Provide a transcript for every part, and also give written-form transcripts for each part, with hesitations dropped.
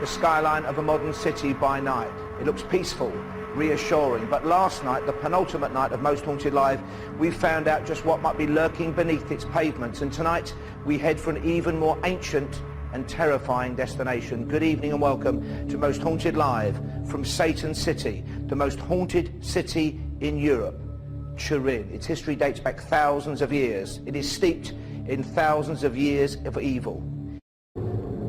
the skyline of a modern city by night. It looks peaceful, reassuring, but last night, the penultimate night of Most Haunted Live, we found out just what might be lurking beneath its pavements, and tonight we head for an even more ancient and terrifying destination. Good evening and welcome to Most Haunted Live from Satan City, the most haunted city in Europe, Turin. Its history dates back thousands of years. It is steeped in thousands of years of evil.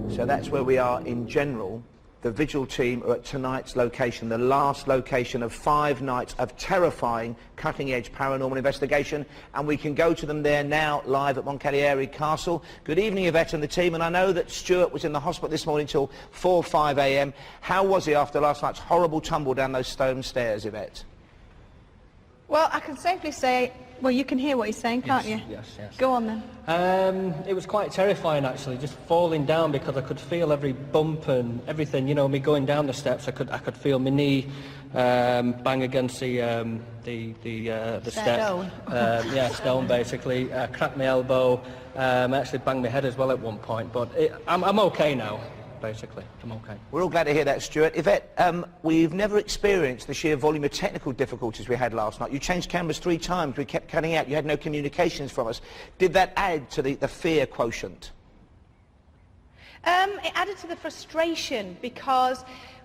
So that's where we are in general. The Vigil team are at tonight's location, the last location of 5 nights of terrifying, cutting-edge paranormal investigation, and we can go to them there now, live at Moncalieri Castle. Good evening, Yvette and the team, and I know that Stuart was in the hospital this morning till 4 or 5 a.m. How was he after last night's horrible tumble down those stone stairs, Yvette? Well, I can safely say, well, you can hear what he's saying, can't you? Yes, yes. Go on then. It was quite terrifying, actually, just falling down, because I could feel every bump and everything. You know, me going down the steps, I could feel my knee bang against the step. Stone. Yeah, stone basically. Cracked my elbow. Actually banged my head as well at one point. But I'm okay now. Basically, I'm okay. We're all glad to hear that, Stuart. Yvette, we've never experienced the sheer volume of technical difficulties we had last night. You changed cameras 3 times, we kept cutting out, you had no communications from us. Did that add to the fear quotient? It added to the frustration, because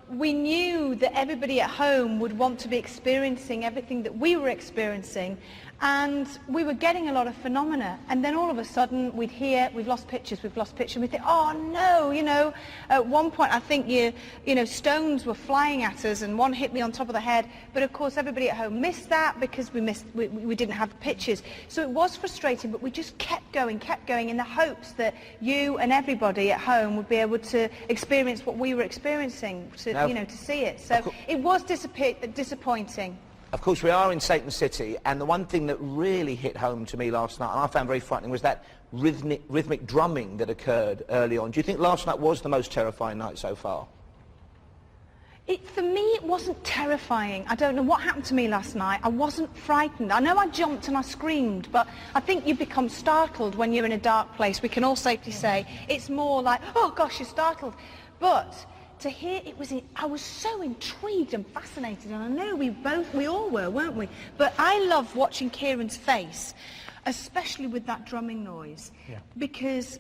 we knew that everybody at home would want to be experiencing everything that we were experiencing, and we were getting a lot of phenomena, and then all of a sudden we'd hear, we've lost pictures, and we think, oh no, you know. At one point I think you know, stones were flying at us and one hit me on top of the head, but of course everybody at home missed that because we didn't have the pictures. So it was frustrating, but we just kept going in the hopes that you and everybody at home would be able to experience what we were experiencing, you know, to see it. So it was disappointing. Of course, we are in Satan City, and the one thing that really hit home to me last night, and I found very frightening, was that rhythmic drumming that occurred early on. Do you think last night was the most terrifying night so far? For me, it wasn't terrifying. I don't know what happened to me last night. I wasn't frightened. I know I jumped and I screamed, but I think you become startled when you're in a dark place. We can all safely say it's more like, oh gosh, you're startled. But to hear I was so intrigued and fascinated, and I know we all were, weren't we? But I love watching Kieran's face, especially with that drumming noise, because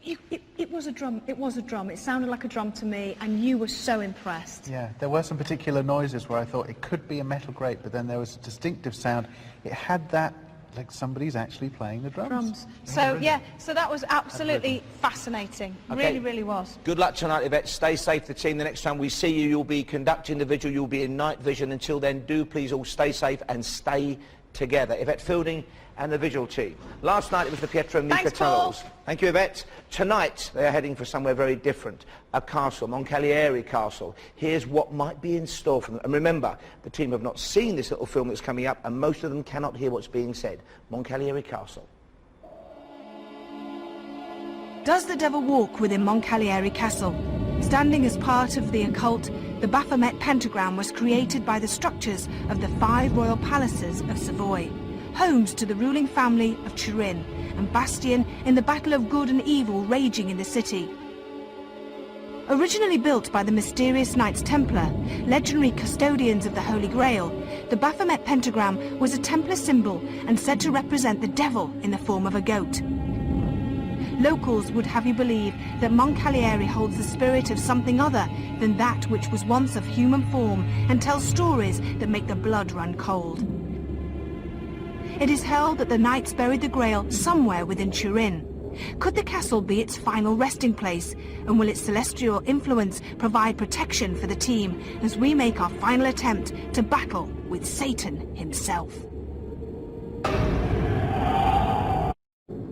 it was a drum. It sounded like a drum to me, and you were so impressed. Yeah, there were some particular noises where I thought it could be a metal grate, but then there was a distinctive sound. It had that, like somebody's actually playing the drums. So yeah, so that was absolutely fascinating. Okay. Really was. Good luck tonight, Yvette. Stay safe, the team. The next time we see you, you'll be conducting the vigil, you'll be in night vision. Until then, do please all stay safe and stay together. Yvette Fielding and the Vigil team. Last night it was the Pietro Mika tunnels. Thank you, Yvette. Tonight they are heading for somewhere very different, a castle, Moncalieri Castle. Here's what might be in store for them. And remember, the team have not seen this little film that's coming up, and most of them cannot hear what's being said. Moncalieri Castle. Does the devil walk within Moncalieri Castle? Standing as part of the occult, the Baphomet pentagram was created by the structures of the 5 royal palaces of Savoy, homes to the ruling family of Turin, and bastion in the battle of good and evil raging in the city. Originally built by the mysterious Knights Templar, legendary custodians of the Holy Grail, the Baphomet pentagram was a Templar symbol and said to represent the devil in the form of a goat. Locals would have you believe that Moncalieri holds the spirit of something other than that which was once of human form, and tells stories that make the blood run cold. It is held that the knights buried the Grail somewhere within Turin. Could the castle be its final resting place, and will its celestial influence provide protection for the team as we make our final attempt to battle with Satan himself?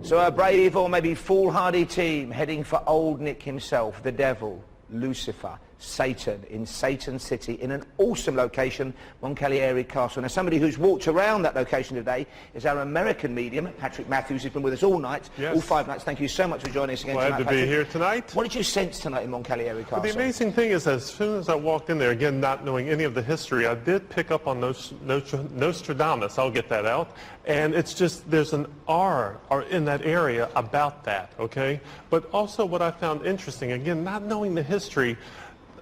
So a brave or maybe foolhardy team heading for old Nick himself, the devil, Lucifer, Satan in Satan City in an awesome location, Moncalieri Castle. Now, somebody who's walked around that location today is our American medium, Patrick Matthews, who's been with us all night, all 5 nights. Thank you so much for joining us again tonight, Glad to be here tonight. What did you sense tonight in Moncalieri Castle? Well, the amazing thing is, as soon as I walked in there, again, not knowing any of the history, I did pick up on Nostradamus. I'll get that out. And it's just, there's an R in that area about that, okay? But also what I found interesting, again, not knowing the history,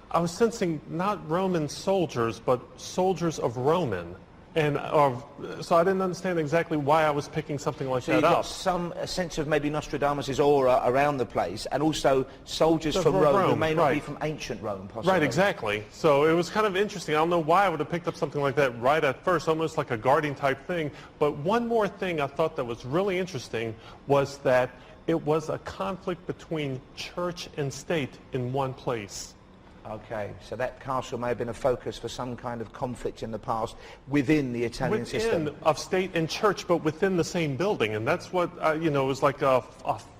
I was sensing not Roman soldiers, but soldiers of Roman. And so I didn't understand exactly why I was picking something like that up. So you got a sense of maybe Nostradamus' aura around the place, and also soldiers from Rome who may not be from ancient Rome, possibly. Right, exactly. So it was kind of interesting. I don't know why I would have picked up something like that right at first, almost like a guarding type thing. But one more thing I thought that was really interesting was that it was a conflict between church and state in one place. Okay, so that castle may have been a focus for some kind of conflict in the past within the Italian system. Within of state and church, but within the same building. And that's what, you know, it was like a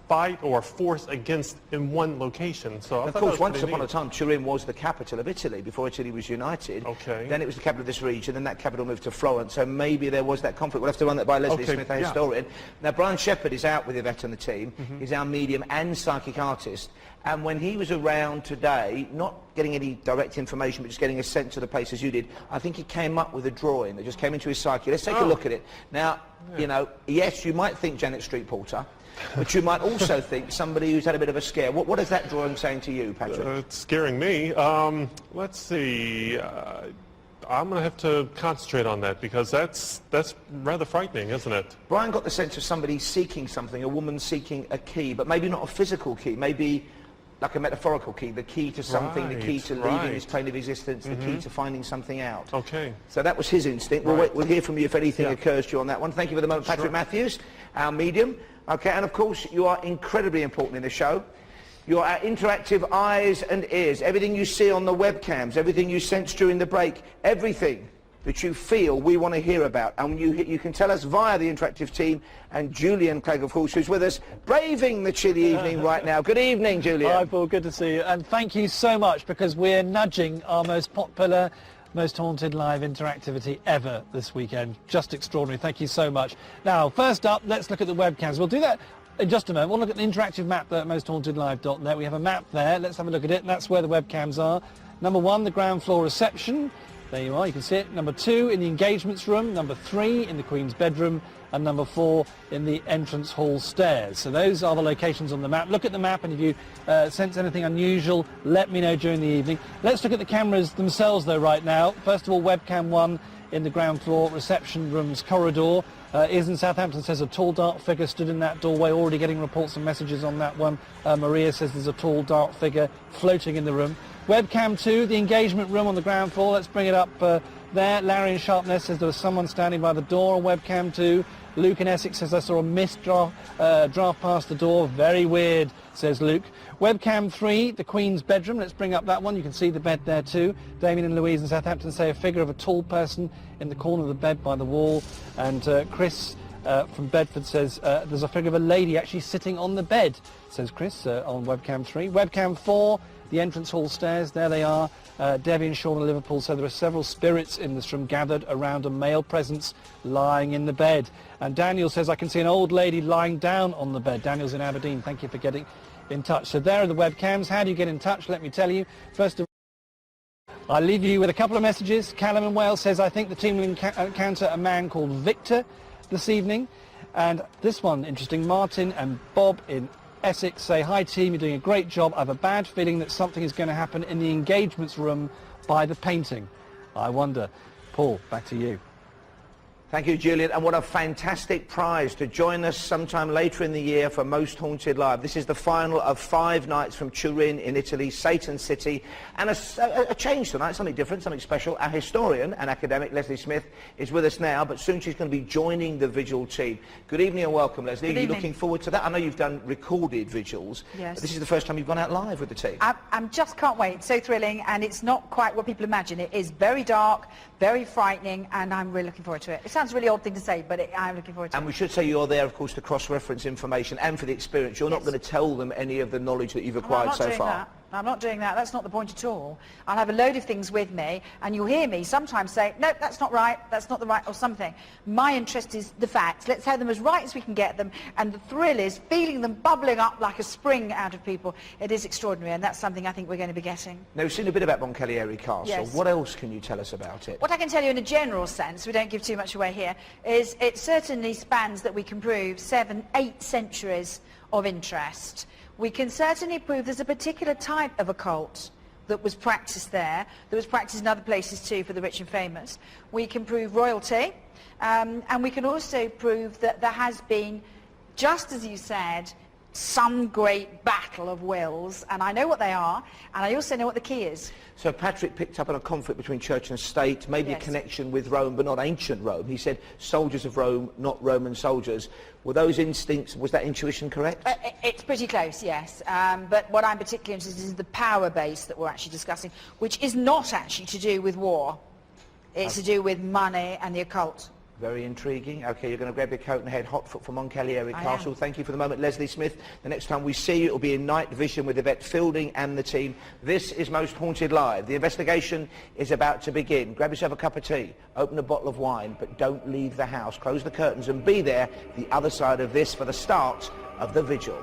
fight or a force against in one location. So of course, once upon a time, Turin was the capital of Italy before Italy was united. Okay. Then it was the capital of this region, and that capital moved to Florence. So maybe there was that conflict. We'll have to run that by Leslie Smith, our historian. Now, Brian Shepherd is out with Yvette and the team. He's our medium and psychic artist. And when he was around today, not getting any direct information, but just getting a sense of the place as you did, I think he came up with a drawing that just came into his psyche. Let's take a look at it. Now, you know, yes, you might think Janet Street Porter, but you might also think somebody who's had a bit of a scare. What is that drawing saying to you, Patrick? It's scaring me. Let's see. I'm going to have to concentrate on that because that's rather frightening, isn't it? Brian got the sense of somebody seeking something, a woman seeking a key, but maybe not a physical key, maybe like a metaphorical key, the key to something, the key to leaving this plane of existence, the key to finding something out. Okay. So that was his instinct. We'll hear from you if anything occurs to you on that one. Thank you for the moment, Patrick Matthews, our medium. Okay, and of course, you are incredibly important in the show. You are our interactive eyes and ears. Everything you see on the webcams, everything you sense during the break, everything that you feel we want to hear about. And you can tell us via the interactive team, and Julian Clegg, of course, who's with us, braving the chilly evening right now. Good evening, Julian. Hi, Paul. Good to see you. And thank you so much, because we're nudging our most popular, most haunted live interactivity ever this weekend. Just extraordinary. Thank you so much. Now, first up, let's look at the webcams. We'll do that in just a moment. We'll look at the interactive map there at mosthauntedlive.net. We have a map there. Let's have a look at it. And that's where the webcams are. Number 1, the ground floor reception. There you are, you can see it. Number 2 in the engagements room, number 3 in the Queen's bedroom, and number 4 in the entrance hall stairs. So those are the locations on the map. Look at the map, and if you sense anything unusual, let me know during the evening. Let's look at the cameras themselves though right now. First of all, webcam 1 in the ground floor reception room's corridor. Is in Southampton says a tall dark figure stood in that doorway, already getting reports and messages on that one. Maria says there's a tall dark figure floating in the room. Webcam 2, the engagement room on the ground floor. Let's bring it up there. Larry in Sharpness says there was someone standing by the door on webcam 2. Luke in Essex says I saw a mist draft past the door. Very weird, says Luke. Webcam 3, the Queen's bedroom. Let's bring up that one. You can see the bed there too. Damien and Louise in Southampton say a figure of a tall person in the corner of the bed by the wall. And Chris from Bedford says there's a figure of a lady actually sitting on the bed, says Chris on webcam 3. Webcam 4, the entrance hall stairs, there they are. Debbie and Sean in Liverpool said there are several spirits in this room gathered around a male presence lying in the bed. And Daniel says, I can see an old lady lying down on the bed. Daniel's in Aberdeen. Thank you for getting in touch. So there are the webcams. How do you get in touch? Let me tell you. First of all, I'll leave you with a couple of messages. Callum in Wales says, I think the team will encounter a man called Victor this evening. And this one, interesting, Martin and Bob in Essex say, hi team, you're doing a great job. I have a bad feeling that something is going to happen in the engagements room by the painting. I wonder. Paul, back to you. Thank you, Julian, and what a fantastic prize to join us sometime later in the year for Most Haunted Live. This is the final of 5 nights from Turin in Italy, Satan City, and a change tonight, something different, something special. Our historian and academic, Leslie Smith, is with us now, but soon she's going to be joining the vigil team. Good evening and welcome, Leslie. Are you looking forward to that? I know you've done recorded vigils. Yes. But this is the first time you've gone out live with the team. I just can't wait. It's so thrilling, and it's not quite what people imagine. It is very dark, very frightening, and I'm really looking forward to it. It sounds a really odd thing to say, but I'm looking forward to it. And we should say you're there, of course, to cross-reference information and for the experience. You're not going to tell them any of the knowledge that you've acquired so far. I'm not doing that. That's not the point at all. I'll have a load of things with me, and you'll hear me sometimes say, no, that's not right, that's not the right, or something. My interest is the facts. Let's have them as right as we can get them, and the thrill is feeling them bubbling up like a spring out of people. It is extraordinary, and that's something I think we're going to be getting. Now, we've seen a bit about Moncalieri Castle. Yes. What else can you tell us about it? What I can tell you in a general sense, we don't give too much away here, is it certainly spans that we can prove 7, 8 centuries of interest. We can certainly prove there's a particular type of occult that was practiced there, that was practiced in other places too for the rich and famous. We can prove royalty, and we can also prove that there has been, just as you said, some great battle of wills, and I know what they are, and I also know what the key is. So Patrick picked up on a conflict between church and state, maybe Yes. a connection with Rome, but not ancient Rome. He said soldiers of Rome, not Roman soldiers. Were those instincts, was that intuition correct? It's pretty close, yes. But what I'm particularly interested in is the power base that we're actually discussing, which is not actually to do with war. It's to do with money and the occult. Very intriguing. OK, you're going to grab your coat and head hot foot for Moncalieri Castle. Thank you for the moment, Leslie Smith. The next time we see you, it'll be in Night Vision with Yvette Fielding and the team. This is Most Haunted Live. The investigation is about to begin. Grab yourself a cup of tea, open a bottle of wine, but don't leave the house. Close the curtains and be there the other side of this for the start of the vigil.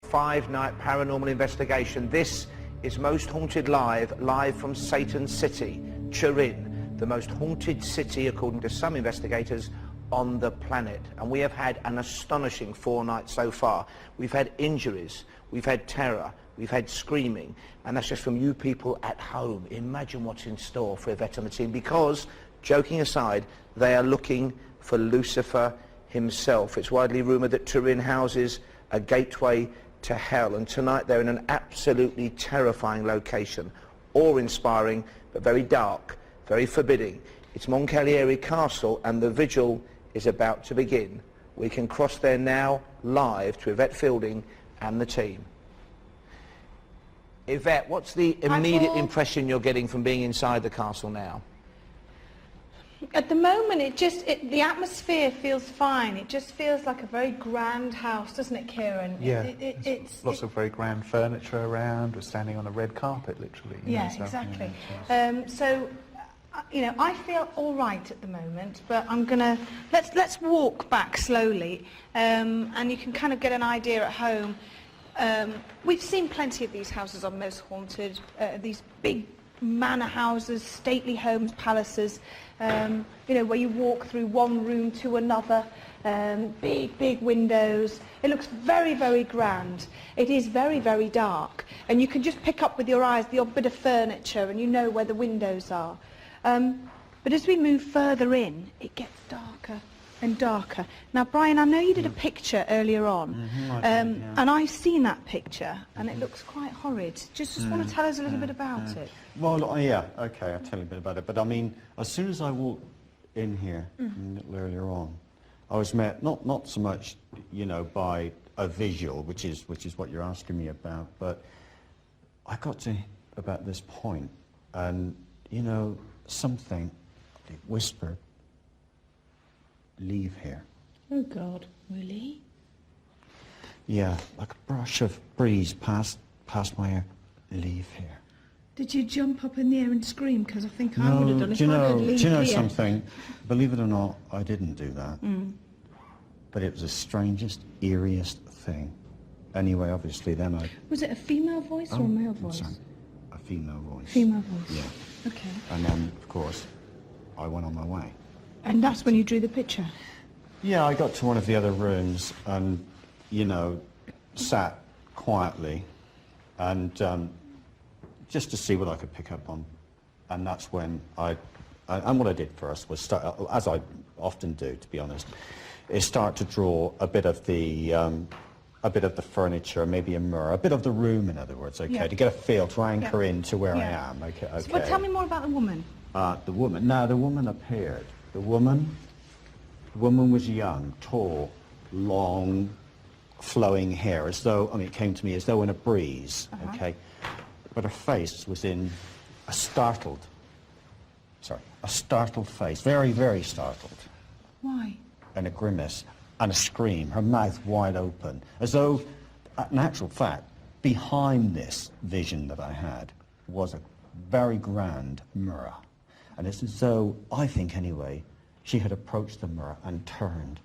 5-night paranormal investigation. This is Most Haunted Live, live from Satan's City, Turin. The most haunted city, according to some investigators, on the planet. And we have had an astonishing 4 nights so far. We've had injuries, we've had terror, we've had screaming, and that's just from you people at home. Imagine what's in store for Yvette and the team, because, joking aside, they are looking for Lucifer himself. It's widely rumoured that Turin houses a gateway to hell, and tonight they're in an absolutely terrifying location, awe-inspiring, but very dark, very forbidding. It's Moncalieri Castle, and the vigil is about to begin. We can cross there now, live to Yvette Fielding and the team. Yvette, what's the immediate impression you're getting from being inside the castle now? At the moment, the atmosphere feels fine. It just feels like a very grand house, doesn't it, Kieran? Yeah, It's lots of very grand furniture around. We're standing on a red carpet, literally. Yeah, exactly. So, you know, I feel all right at the moment, but I'm gonna let's walk back slowly, and you can kind of get an idea at home. We've seen plenty of these houses on Most Haunted, these big manor houses, stately homes, palaces, you know, where you walk through one room to another, big windows. It looks very, very grand. It is very, very dark, and you can just pick up with your eyes the odd bit of furniture, and you know where the windows are. But as we move further in, it gets darker and darker. Now, Brian, I know you did a picture earlier on, and I've seen that picture, and it looks quite horrid. Just want to tell us a little bit about it. Well, yeah, okay, I'll tell you a bit about it. But I mean, as soon as I walked in here, a little earlier on, I was met not so much, you know, by a visual, which is what you're asking me about, but I got to about this point, and you know, something whispered, "Leave here." Oh God, really? Yeah, like a brush of breeze past my ear. "Leave here." Did you jump up in the air and scream? Because I think I would have done if I had do leave you know here. something? Believe it or not, I didn't do that. But it was the strangest, eeriest thing. Anyway, obviously, then I... Was it a female voice or a male voice? Sorry, a female voice. Female voice. Yeah. Okay. And then, of course, I went on my way. And that's when you drew the picture? Yeah, I got to one of the other rooms and, you know, sat quietly and just to see what I could pick up on. And that's when and what I did first was start, as I often do, to be honest, is start to draw a bit of the furniture, maybe a mirror, a bit of the room, in other words, okay, to get a feel, to anchor into where I am, okay. But tell me more about the woman. The woman. Now, the woman appeared. The woman was young, tall, long, flowing hair, as though, I mean, it came to me as though in a breeze, okay? But her face was in a startled face, very, very startled. Why? And a grimace and a scream, her mouth wide open, as though, in actual fact, behind this vision that I had was a very grand mirror. And it's as though, I think anyway, she had approached the mirror and turned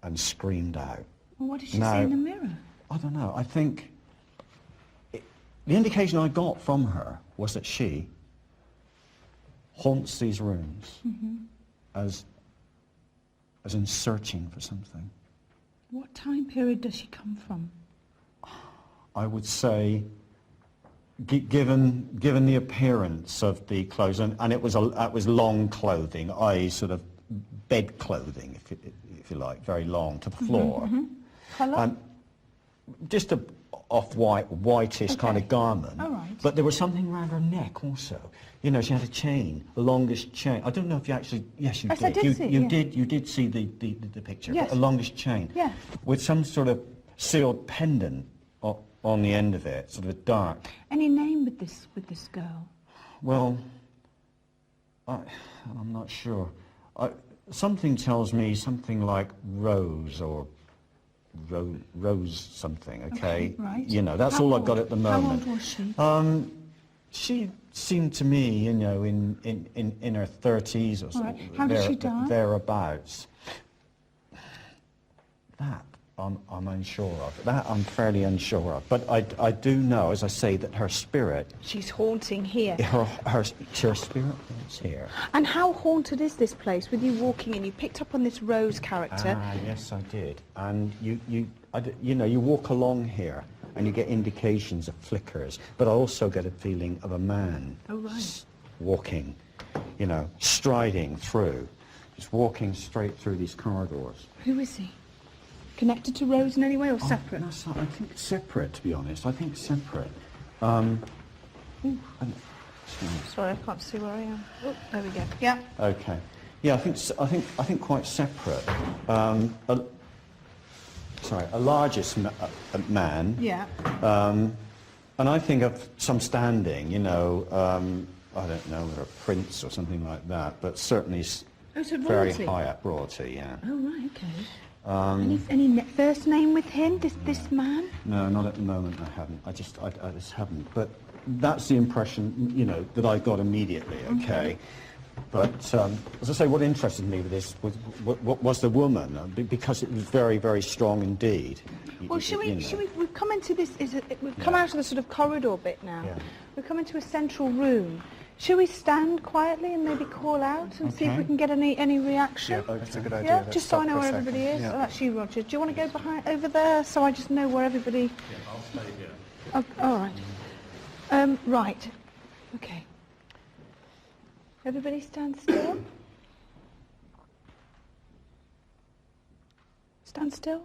and screamed out. Well, what did she see in the mirror? I don't know. I think the indication I got from her was that she haunts these rooms as in searching for something. What time period does she come from? I would say, given the appearance of the clothes, and it was long clothing, i.e. sort of bed clothing, if you like, very long to the floor. Colour? Just a off-white, whitish kind of garment. All right. But there was something around her neck also. You know, she had a chain, the longest chain. I don't know if you actually... Yes, you Yes, did. I did see it, You did see the picture. Yes. The longest chain. Yeah. With some sort of sealed pendant on the end of it, sort of a dark... Any name with this girl? Well, I'm not sure. Something tells me something like Rose or Rose something, okay? Right. You know, that's How all old? I've got at the moment. How old was she? She seemed to me, you know, in her 30s or All something. right. How did she die? Thereabouts. That I'm unsure of. That I'm fairly unsure of. But I do know, as I say, that her spirit... She's haunting here. Her spirit is here. And how haunted is this place with you walking in? You picked up on this Rose character. Ah, yes, I did. And you know, you walk along here and you get indications of flickers, but I also get a feeling of a man walking, you know, striding through, just walking straight through these corridors. Who is he? Connected to Rose in any way or separate? No, I think it's separate, to be honest. I think separate. Sorry, I can't see where I am. Oh, there we go. Yeah. Okay. Yeah, I think quite separate. A largest man. Yeah. And I think of some standing, you know, I don't know, whether a prince or something like that, but certainly very royalty. high up royalty, yeah. Oh, right, okay. Any first name with him, this man? No, not at the moment, I haven't. I just haven't. But that's the impression, you know, that I got immediately, okay? But, as I say, what interested me with this was the woman, because it was very, very strong indeed. Well, we've come into this, we've come out of the sort of corridor bit now. Yeah. We've come into a central room. Shall we stand quietly and maybe call out and see if we can get any reaction? Yeah, that's a good idea. Yeah, Let's just so I stop know for a where everybody second. is. Yeah. Oh, that's you, Roger. Do you want to go behind over there so I just know where everybody... Yeah, I'll stay here. Oh, all right. Right. Okay. Everybody stand still. Stand still.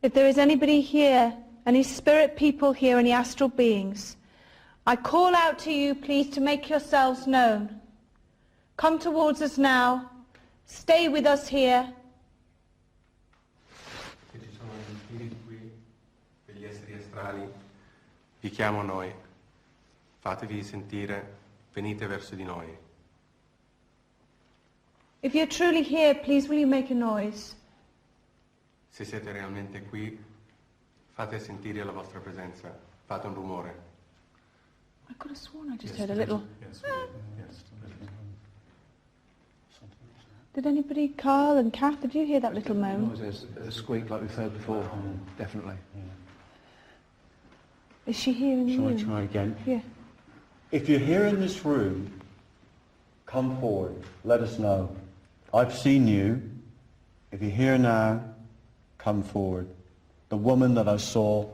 If there is anybody here, any spirit people here, any astral beings, I call out to you, please, to make yourselves known. Come towards us now. Stay with us here. Se ci sono gli spiriti qui, degli esseri astrali, vi chiamo a noi. Fatevi sentire, venite verso di noi. If you're truly here, please will you make a noise? Se siete realmente qui, fate sentire la vostra presenza, fate un rumore. I could have sworn I just heard a little... Yes, yes. Did anybody, Carl and Kath, did you hear that little moan? There's a squeak like we've heard before, definitely. Is she here in the Shall I room? try again? Yeah. If you're here in this room, come forward, let us know. I've seen you. If you're here now, come forward. The woman that I saw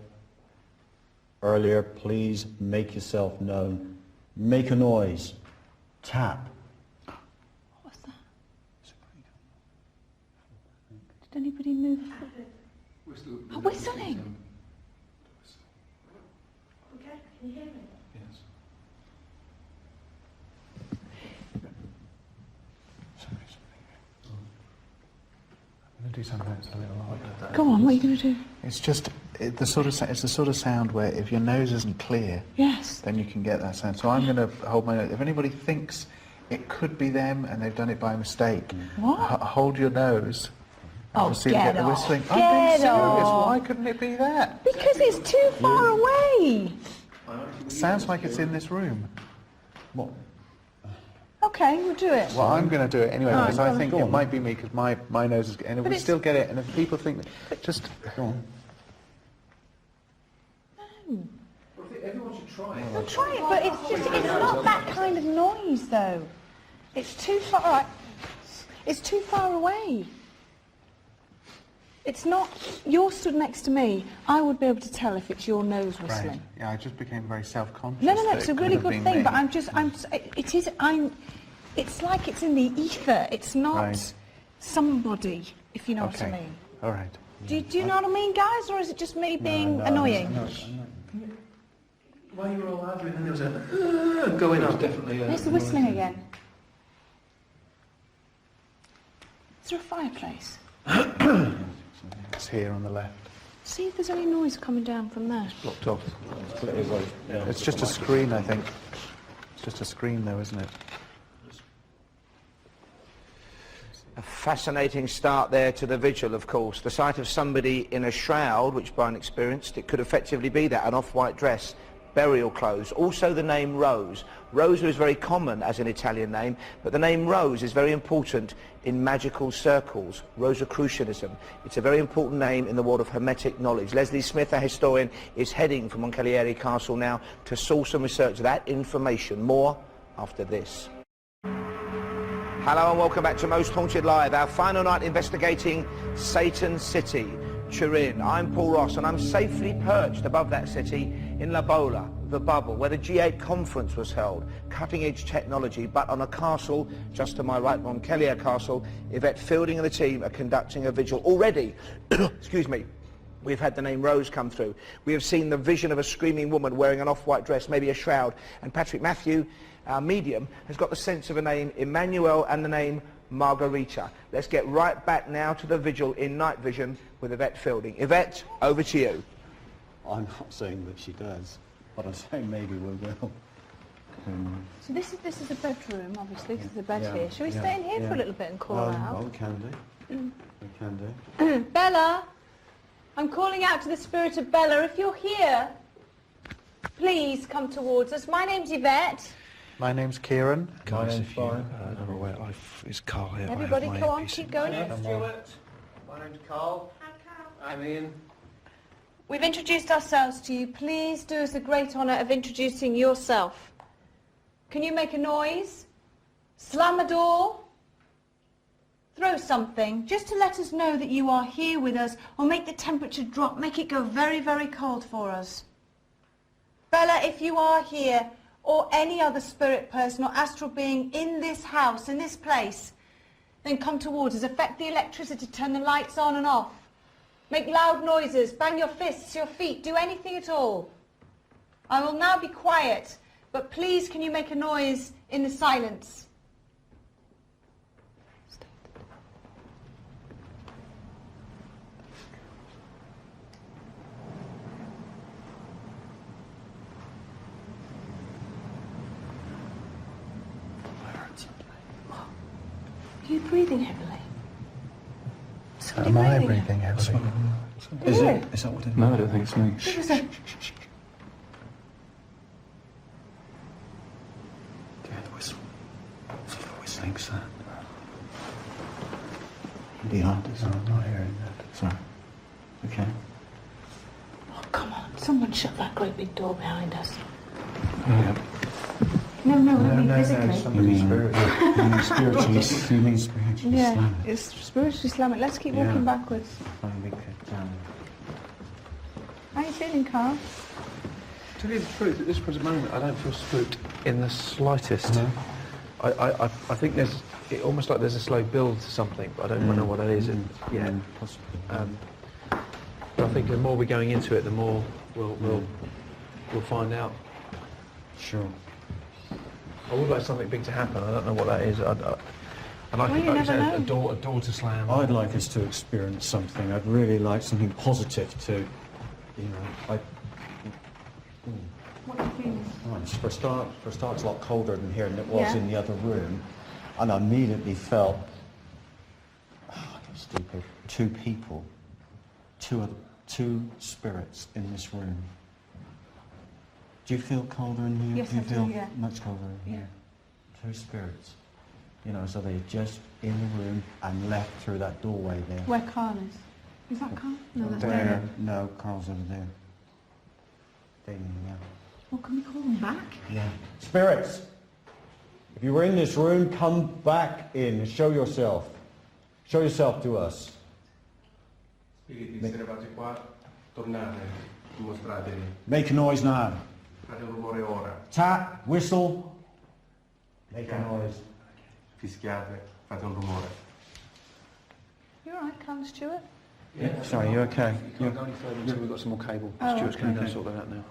earlier, please make yourself known. Make a noise. Tap. What's that? Did anybody move? Oh, whistling! Okay, can you hear me? Yes. I'm going to do something that's a little odd. Go on, what are you going to do? It's just it's the sort of sound where if your nose isn't clear, Yes. then you can get that sound. So I'm going to hold my nose. If anybody thinks it could be them and they've done it by mistake, What? hold your nose. Oh, to see them get the off. whistling. Get I'm being serious. off. Why couldn't it be that? Because it's too far away. Sounds like it's in this room. What? Okay, we'll do it. Well, I'm going to do it anyway, All right, because go I on. think Go it on. might be me, because my nose is... And if we it's- still get it, and if people think that... Just... Go on. Everyone should try it. We'll try it, but it's not that kind of noise, though. It's too far... All right. It's too far away. It's not... You're stood next to me. I would be able to tell if it's your nose whistling. Right. Yeah, I just became very self-conscious. No, that it's it a could really have good been thing, me. but it's like it's in the ether. It's not Right. somebody, if you know what I Okay. mean. All right. Do you know what I mean, guys, or is it just me being annoying? While you were all arguing, and there was a going up. Definitely. There's the whistling again. Is there a fireplace? It's here on the left. See if there's any noise coming down from there. Blocked off. It's just a screen, I think. It's just a screen, though, isn't it? A fascinating start there to the vigil, of course. The sight of somebody in a shroud, which Brian experienced, it could effectively be that, an off-white dress, burial clothes. Also the name Rose. Rosa is very common as an Italian name, but the name Rose is very important in magical circles, Rosicrucianism. It's a very important name in the world of Hermetic knowledge. Leslie Smith, a historian, is heading from Moncalieri Castle now to source and research that information. More after this. Hello and welcome back to Most Haunted Live, our final night investigating Satan City, Turin. I'm Paul Ross and I'm safely perched above that city in La Bola, the bubble, where the G8 conference was held. Cutting-edge technology, but on a castle just to my right, Moncalieri Castle. Yvette Fielding and the team are conducting a vigil already. Excuse me. We've had the name Rose come through. We have seen the vision of a screaming woman wearing an off-white dress, maybe a shroud. And Patrick Matthew, our medium, has got the sense of a name Emmanuel and the name Margarita. Let's get right back now to the vigil in night vision with Yvette Fielding. Yvette, over to you. I'm not saying that she does, but I'm saying maybe we will. So this is a bedroom, obviously, because there's a bed Yeah, here. Shall we stay in here for a little bit and call Well, out? we can do. We can do. Bella, I'm calling out to the spirit of Bella. If you're here, please come towards us. My name's Yvette. My name's Kieran. My name's Brian. It's Carl here. Everybody, come on, keep going. Stuart. My name's Carl. I'm Ian. We've introduced ourselves to you. Please do us the great honour of introducing yourself. Can you make a noise? Slam a door? Throw something, just to let us know that you are here with us, or make the temperature drop, make it go very, very cold for us. Bella, if you are here, or any other spirit person or astral being in this house, in this place, then come towards us. Affect the electricity, turn the lights on and off. Make loud noises, bang your fists, your feet, do anything at all. I will now be quiet, but please can you make a noise in the silence? Are you breathing heavily? Somebody Am I breathing breathing heavily? Is that what it is? No, I don't think it's me. There was a... Yeah, the whistle. Sort of whistling sound. Behind us. No, I'm not hearing that. Sorry. Okay. Oh, come on. Someone shut that great big door behind us. Yeah. No, I mean physically. Somebody's spirit. You mean spiritually Yeah, Islamic? it's spiritually Islamic. Let's keep walking backwards. We could, How are you feeling, Carl? To tell you the truth, at this present moment, I don't feel spooked in the slightest. No? I think there's almost like there's a slow build to something, but I don't know what that is yet. Possibly. But I think the more we're going into it, the more we'll find out. Sure. I would like something big to happen. I don't know what that is. I'd like, Well, you like never a know. door to slam. I'd like us to experience something. I'd really like something positive to, you know, What are you feeling? Right, for a start, it's a lot colder than here than it was Yeah. in the other room, and I immediately felt, stupid, two 2 spirits in this room. Do you feel colder in here? Yes, do you I do, feel yeah. much colder in here? 2 spirits. You know, so they're just in the room and left through that doorway there. Where Carl is. Is that Carl? No, that's Where? David. No, Carl's over there. Damien, yeah. Well, can we call them back? Yeah. Spirits! If you were in this room, come back in and show yourself. Show yourself to us. Spiriti, se ne fate qua, tornate, dimostratevi. Make a noise now. Fate un rumore ora. Tap, whistle. Make a noise. Fischiate, fate un rumore. You all right, Carl and Stuart? Yeah. Sorry, you okay? You can't go any further until we've got some more cable. Oh, Stuart's going to go okay. sort that out now.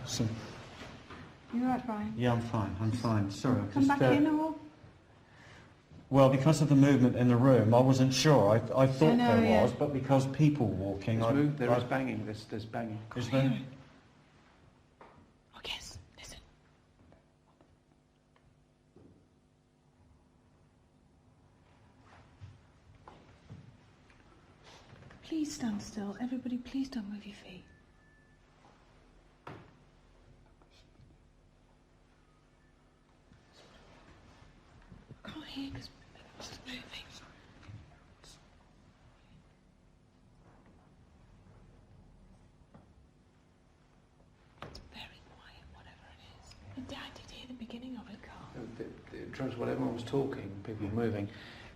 So, You all right, Brian? yeah, I'm fine. Sorry. I Come just, back in or? Well, because of the movement in the room, I wasn't sure. I thought know, there yeah. was, but because people walking, There is banging. There's banging. Is there? Oh, yes. Listen. Please stand still. Everybody, please don't move your feet. I can't hear because it's moving. It's very quiet, whatever it is. I did hear the beginning of it, Carl. In terms of when everyone was talking, people were moving,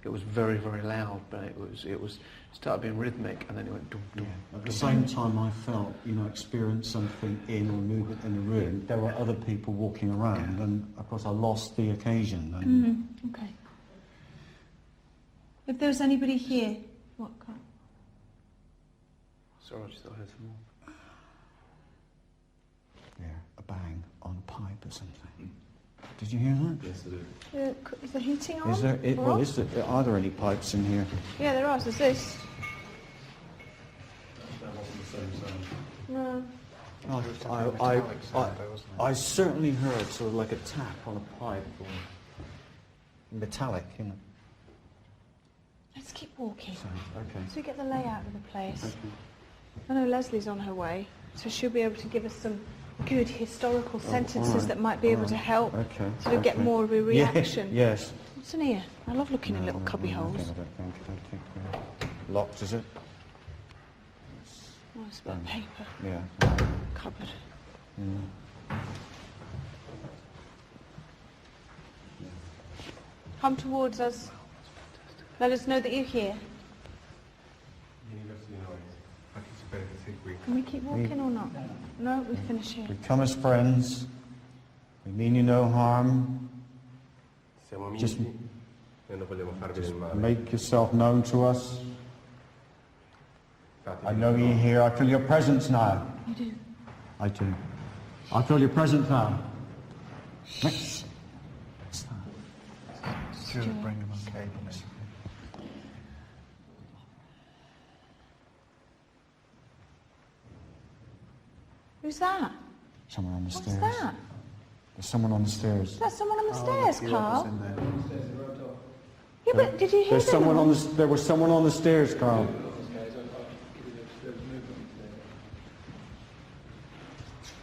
it was very, very loud, but it was started being rhythmic, and then it went dum dum. At the same time, I felt, experienced something in or movement in the room. There were other people walking around, and of course, I lost the occasion. And Okay. If there was anybody here, what, Carl? Sorry, I just thought I heard some more. yeah, a bang on a pipe or something. Did you hear that? Yes, I do. Is the heating on? Is there? Or off? Are there any pipes in here? Yeah, there are. There's this. That wasn't the same sound. No. I certainly heard sort of like a tap on a pipe or metallic, Let's keep walking. So, okay. So we get the layout of the place. I know Leslie's on her way, so she'll be able to give us some good historical sentences all right, that might be able to help Okay. sort of get okay. more of a reaction. Yeah, yes. What's in here? I love looking in little cubby holes. I don't think locked, is it? Oh, it's about paper. Yeah. Cupboard. Come towards us. Let us know that you're here. University noise. Partecipate qui. Can we keep walking or not? No, we finish here. We come as friends. We mean you no harm. Siamo amici Just- e non vogliamo farvi del male. Make yourself known to us. Fatevi I know del you're male. here. I feel your presence now. You do. I do. I feel your presence now. Stuart, bring him on cable. Who's that? Someone on the What's stairs. that? There's someone on the stairs. Is that someone on the Oh, stairs, look, whoever's Carl? in there. Yeah, but did you hear There's them? someone on the. There was someone on the stairs, Carl.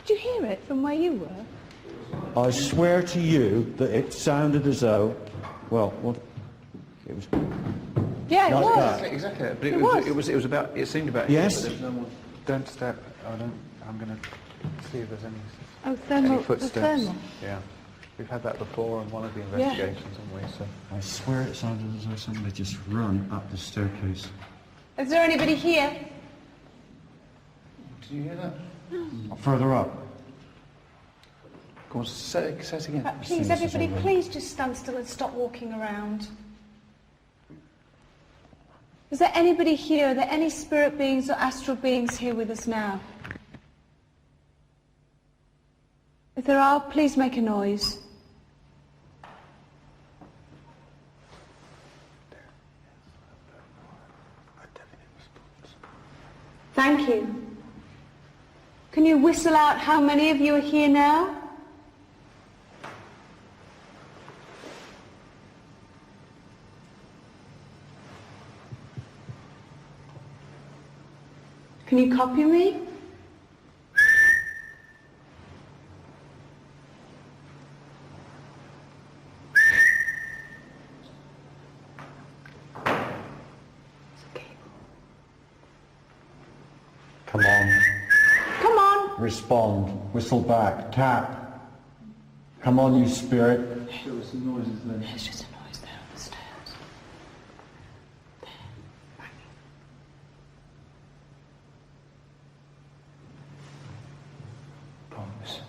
Did you hear it from where you were? I swear to you that it sounded as though. Well, what? It was. Yeah, it Like was. that. Exactly, but It was. it was about. It seemed about. Yes. But there was no more. Don't step. I'm going to see if there's any Oh, thermal. The footsteps. thermal. Yeah. We've had that before on one of the Yeah. investigations, haven't we? So. I swear it sounded as though somebody just run up the staircase. Is there anybody here? Did you hear that? Further up. Go on, say it again. Please, everybody, please just stand still and stop walking around. Is there anybody here? Are there any spirit beings or astral beings here with us now? If there are, please make a noise. Thank you. Can you whistle out how many of you are here now? Can you copy me? Come on. Come on. Respond. Whistle back. Tap. Come on, you spirit. There was some noises then. There's just a noise there on the stairs. There. Banging. Promise.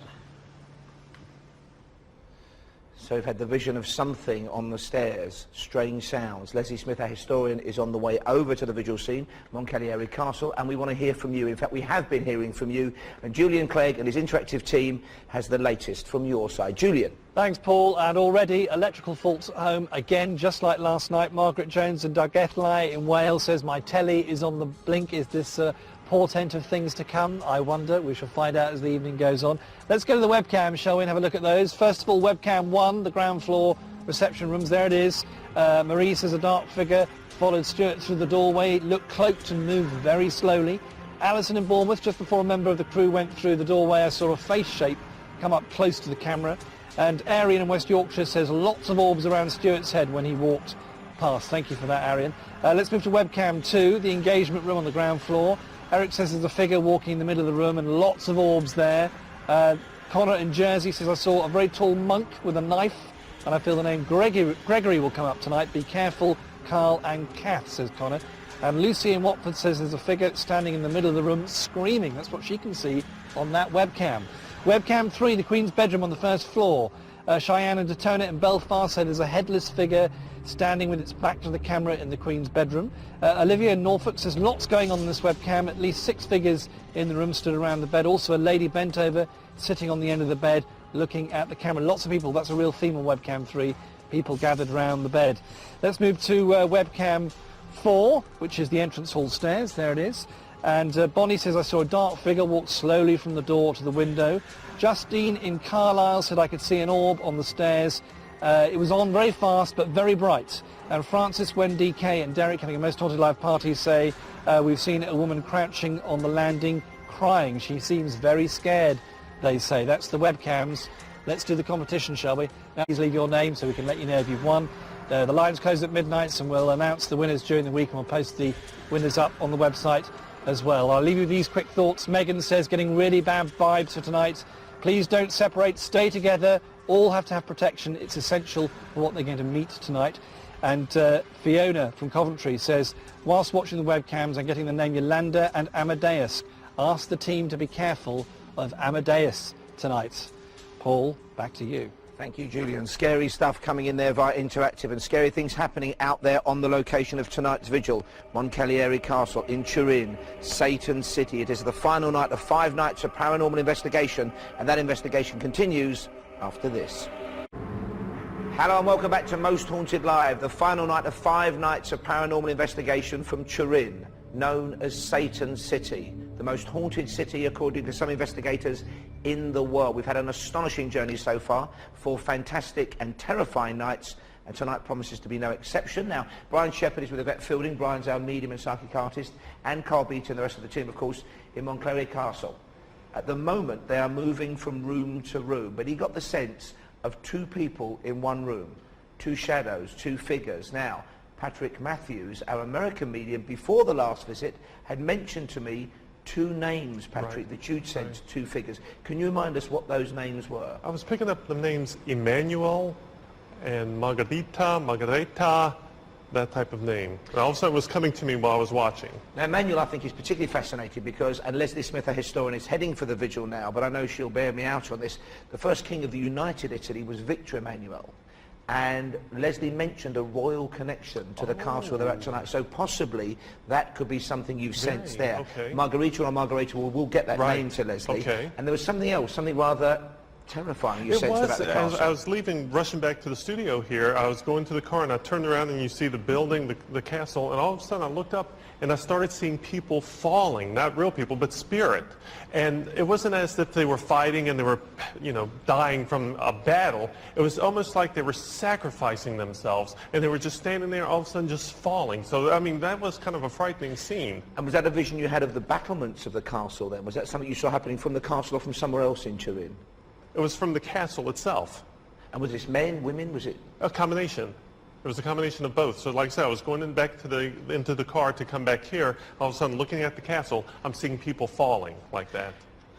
So we've had the vision of something on the stairs, strange sounds. Leslie Smith, our historian, is on the way over to the visual scene, Moncalieri Castle, and we want to hear from you. In fact, we have been hearing from you, and Julian Clegg and his interactive team has the latest from your side. Julian. Thanks, Paul. And already electrical faults at home again, just like last night. Margaret Jones and Doug Ethley in Wales says my telly is on the blink. Is this portent of things to come? I wonder. We shall find out as the evening goes on. Let's go to the webcam, shall we, and have a look at those. First of all, webcam 1, the ground floor reception rooms. There it is. Marie says a dark figure followed Stuart through the doorway, looked cloaked and moved very slowly. Alison in Bournemouth, just before a member of the crew went through the doorway, I saw a face shape come up close to the camera. And Arian in West Yorkshire says lots of orbs around Stuart's head when he walked past. Thank you for that, Arian. Let's move to webcam 2, the engagement room on the ground floor. Eric says there's a figure walking in the middle of the room and lots of orbs there. Connor in Jersey says I saw a very tall monk with a knife, and I feel the name Gregory will come up tonight. Be careful, Carl and Kath, says Connor. And Lucy in Watford says there's a figure standing in the middle of the room screaming. That's what she can see on that webcam. Webcam 3, the Queen's bedroom on the first floor. Cheyenne and Detona in Belfast say there's a headless figure standing with its back to the camera in the Queen's bedroom. Olivia in Norfolk says lots going on in this webcam. At least 6 figures in the room stood around the bed. Also a lady bent over, sitting on the end of the bed, looking at the camera. Lots of people. That's a real theme on webcam 3. People gathered around the bed. Let's move to webcam 4, which is the entrance hall stairs. There it is. And Bonnie says I saw a dark figure walk slowly from the door to the window. Justine in Carlisle said I could see an orb on the stairs. It was on very fast but very bright. And Francis, Wendy, Kay and Derek having a Most Haunted Live party say we've seen a woman crouching on the landing crying. She seems very scared, they say. That's the webcams. Let's do the competition, shall we? Now please leave your name so we can let you know if you've won. The lines close at midnight and we'll announce the winners during the week and we'll post the winners up on the website as well. I'll leave you with these quick thoughts. Megan says getting really bad vibes for tonight. Please don't separate, stay together. All have to have protection. It's essential for what they're going to meet tonight. And Fiona from Coventry says, whilst watching the webcams and getting the name Yolanda and Amadeus, ask the team to be careful of Amadeus tonight. Paul, back to you. Thank you, Julian. Scary stuff coming in there via Interactive and scary things happening out there on the location of tonight's vigil. Moncalieri Castle in Turin, Satan City. It is the final night of 5 nights of paranormal investigation, and that investigation continues after this. Hello and welcome back to Most Haunted Live, the final night of 5 nights of paranormal investigation from Turin, known as Satan City, the most haunted city according to some investigators in the world. We've had an astonishing journey so far, 4 fantastic and terrifying nights, and tonight promises to be no exception. Now, Brian Shepherd is with Yvette Fielding. Brian's our medium and psychic artist, and Carl Beaton and the rest of the team, of course, in Moncalieri Castle. At the moment, they are moving from room to room, but he got the sense of 2 people in one room, 2 shadows, 2 figures. Now, Patrick Matthews, our American medium, before the last visit, had mentioned to me 2 names, Patrick, that you'd sent 2 figures. Can you remind us what those names were? I was picking up the names Emmanuel and Margareta, that type of name. And all of a sudden it was coming to me while I was watching. Now, Emmanuel, I think, is particularly fascinated because, and Leslie Smith, a historian, is heading for the vigil now, but I know she'll bear me out on this. The first king of the United Italy was Victor Emmanuel. And Leslie mentioned a royal connection to the castle they're at tonight, so possibly that could be something you've sensed there. Okay. Margarita or Margareta, we'll get that name to Leslie. Okay. And there was something else, something rather terrifying, you It said was. about the As castle. I was leaving, rushing back to the studio here, I was going to the car and I turned around and you see the building, the castle, and all of a sudden I looked up and I started seeing people falling, not real people, but spirit. And it wasn't as if they were fighting and they were, you know, dying from a battle. It was almost like they were sacrificing themselves and they were just standing there all of a sudden just falling. So, I mean, that was kind of a frightening scene. And was that a vision you had of the battlements of the castle then? Was that something you saw happening from the castle or from somewhere else in Turin? It was from the castle itself. And was this men, women, was it? A combination. It was a combination of both. So like I said, I was going back into the car to come back here. All of a sudden, looking at the castle, I'm seeing people falling like that.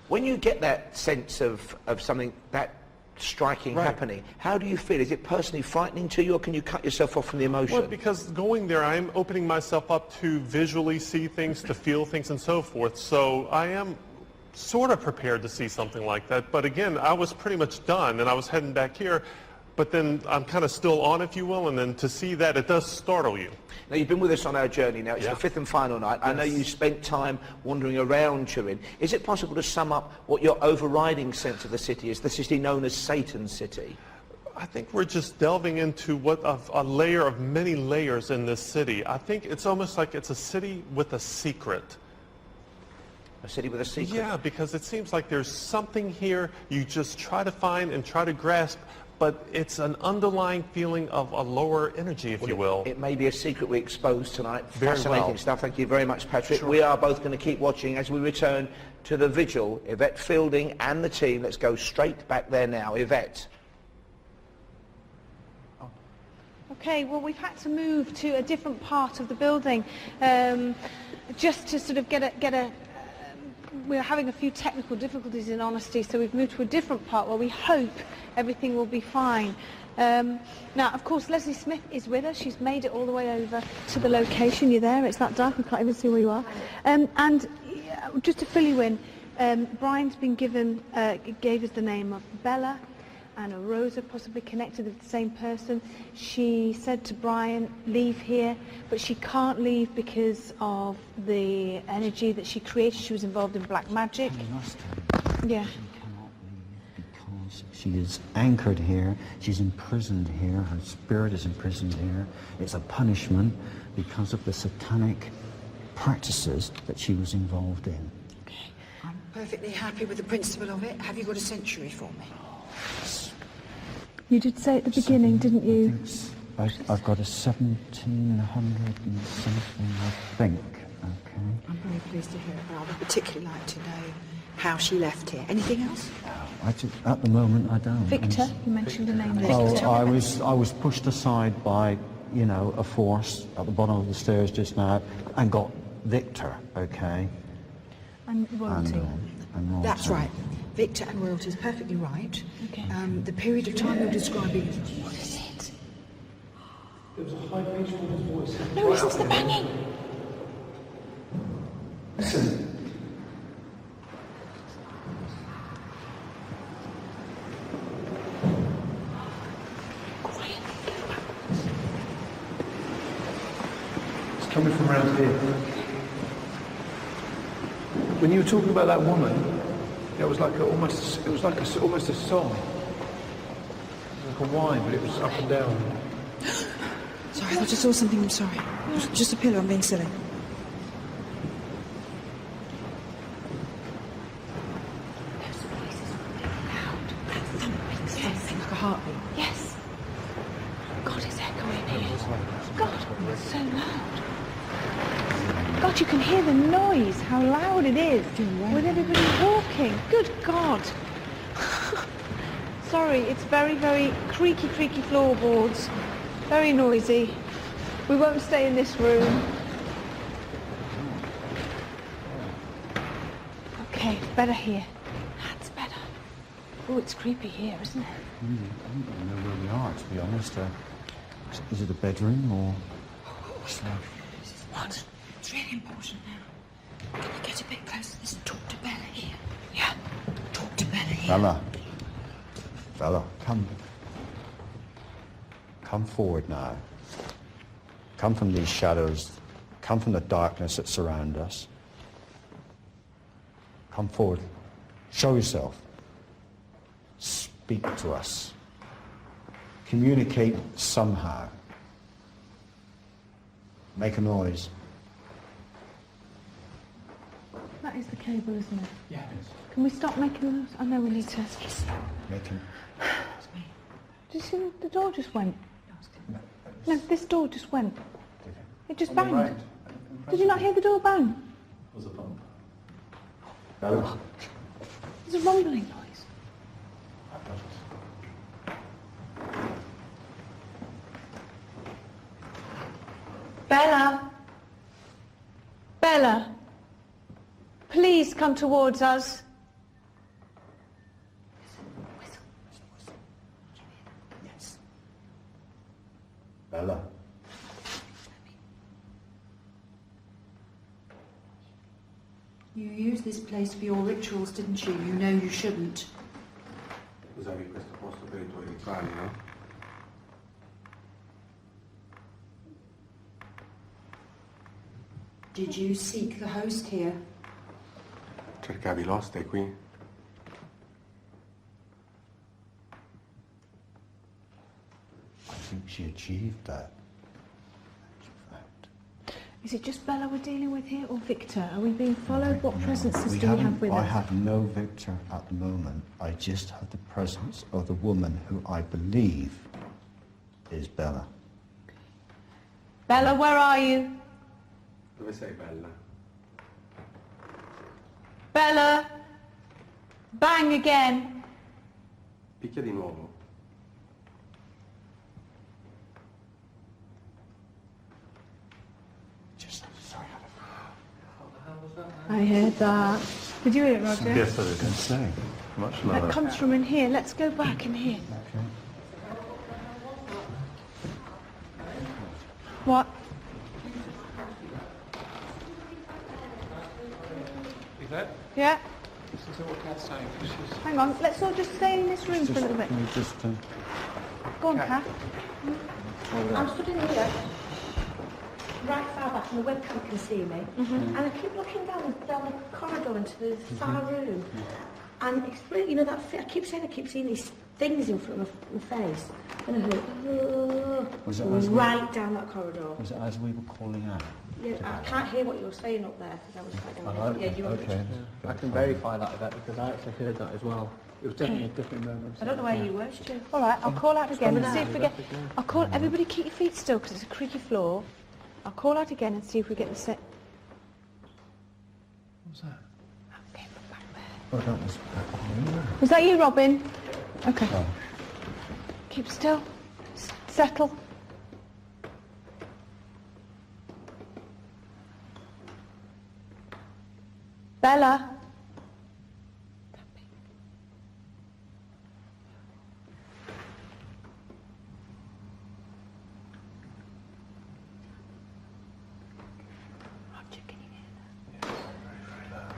When you get that sense of something that striking happening, how do you feel? Is it personally frightening to you, or can you cut yourself off from the emotion? Well, because going there, I'm opening myself up to visually see things, to feel things, and so forth. So I am sort of prepared to see something like that. But again, I was pretty much done, and I was heading back here. But then I'm kind of still on, if you will, and then to see that, it does startle you. Now, you've been with us on our journey now. It's the fifth and final night. I know you spent time wandering around Turin. Is it possible to sum up what your overriding sense of the city is, the city known as Satan's City? I think we're just delving into what a layer of many layers in this city. I think it's almost like it's a city with a secret. A city with a secret? Yeah, because it seems like there's something here you just try to find and try to grasp, but it's an underlying feeling of a lower energy, if you will. It may be a secret we exposed tonight. Very Fascinating well. stuff. Thank you very much, Patrick. Sure. We are both going to keep watching as we return to the vigil. Yvette Fielding and the team. Let's go straight back there now. Yvette. Okay, well, we've had to move to a different part of the building just to sort of get a we're having a few technical difficulties, in honesty, so we've moved to a different part where we hope everything will be fine. Now, of course, Leslie Smith is with us. She's made it all the way over to the location. You're there. It's that dark. We can't even see where you are. And just to fill you in, Brian's been gave us the name of Bella and a Rosa, possibly connected with the same person. She said to Brian, leave here, but she can't leave because of the energy that she created. She was involved in black magic. Yeah. Because she is anchored here, she's imprisoned here, her spirit is imprisoned here. It's a punishment because of the satanic practices that she was involved in. Okay. I'm perfectly happy with the principle of it. Have you got a century for me? You did say at the beginning, didn't you? I've got a 1700 and something, I think. Okay. I'm very pleased to hear it, but I would particularly like to know how she left here. Anything else? At the moment, I don't. Victor, you mentioned the name Victor. Oh, I was pushed aside by, you know, a force at the bottom of the stairs just now, and got Victor. Okay. And royalty. And royalty. That's right. Victor and royalty is perfectly right. Okay. The period of time you're describing, what is it? There was a high-pitched woman's voice. No, is this the banging? Listen. It's coming from around here. When you were talking about that woman, it was like almost a song, like a whine, but it was up and down. Sorry, I just saw something. I'm sorry. Just a pillow. I'm being silly. Yes. Like a heartbeat. Yes. God, it's echoing here. God, it's so loud. God, you can hear the noise, how loud it is, with everybody walking. Good God. Sorry, it's very, very creaky floorboards. Very noisy. We won't stay in this room. Okay, it's better here. That's better. Oh, it's creepy here, isn't it? I don't know where we are, to be honest. Is it a bedroom or? What? It's really important now. Can you get a bit closer? Listen, talk to Bella here. Yeah. Talk to Bella here. Bella, come forward now. Come from these shadows. Come from the darkness that surround us. Come forward. Show yourself. speak to us. Communicate somehow. Make a noise. That is the cable, isn't it? Yeah, it is. Can we stop making those? I know we need to. Making... Did you see the door just went? No, this door just went. It just On the banged. right. Did you not hear the door bang? Was a bump. No. There's a rumbling noise. Bella! Bella! Please come towards us. Yes. Bella. You used this place for your rituals, didn't you? You know you shouldn't. Usavi questo posto per i tuoi rituali, no? Did you seek the host here? Cercavi l'oste qui? I think she achieved that. Is it just Bella we're dealing with here, or Victor? Are we being followed? What presences do we haven't- have with I us? have no Victor at the moment. I just have the presence of the woman who I believe is Bella. Bella, where are you? Dove sei, Bella? Bella! Bang again. Picchia di nuovo. I heard that. Did you hear it, Roger? Yes, I did. Say. Much That lower. comes from in here. Let's go back in here. Okay. What? Yvette, Yeah? listen to what Kat's saying. She's... Hang on. Let's all just stay in this room for a little bit. Can we just... Go on, Kath. I'm stood in here, right far back, and the webcam can see me. And I keep looking down the corridor into the far room. And it's really, you know, I keep saying I keep seeing these things in front of my face. And I heard, Was it as we- right down that corridor. Was it as we were calling out? Yeah, I can't hear what you were saying up there because I was quite down there. Yeah, you were. Okay. I can verify that, Yvette, because I actually heard that as well. It was definitely a different moment. I don't know where you were, Stu. All right, I'll call out again and see if we get... I'll call... Everybody keep your feet still because it's a creaky floor. I'll call out again and see if we get the set... What's that? Okay, from back there. Oh, that was... Was that you, Robin? Okay. Oh. Keep still. Settle. Bella. Roger, can you hear that?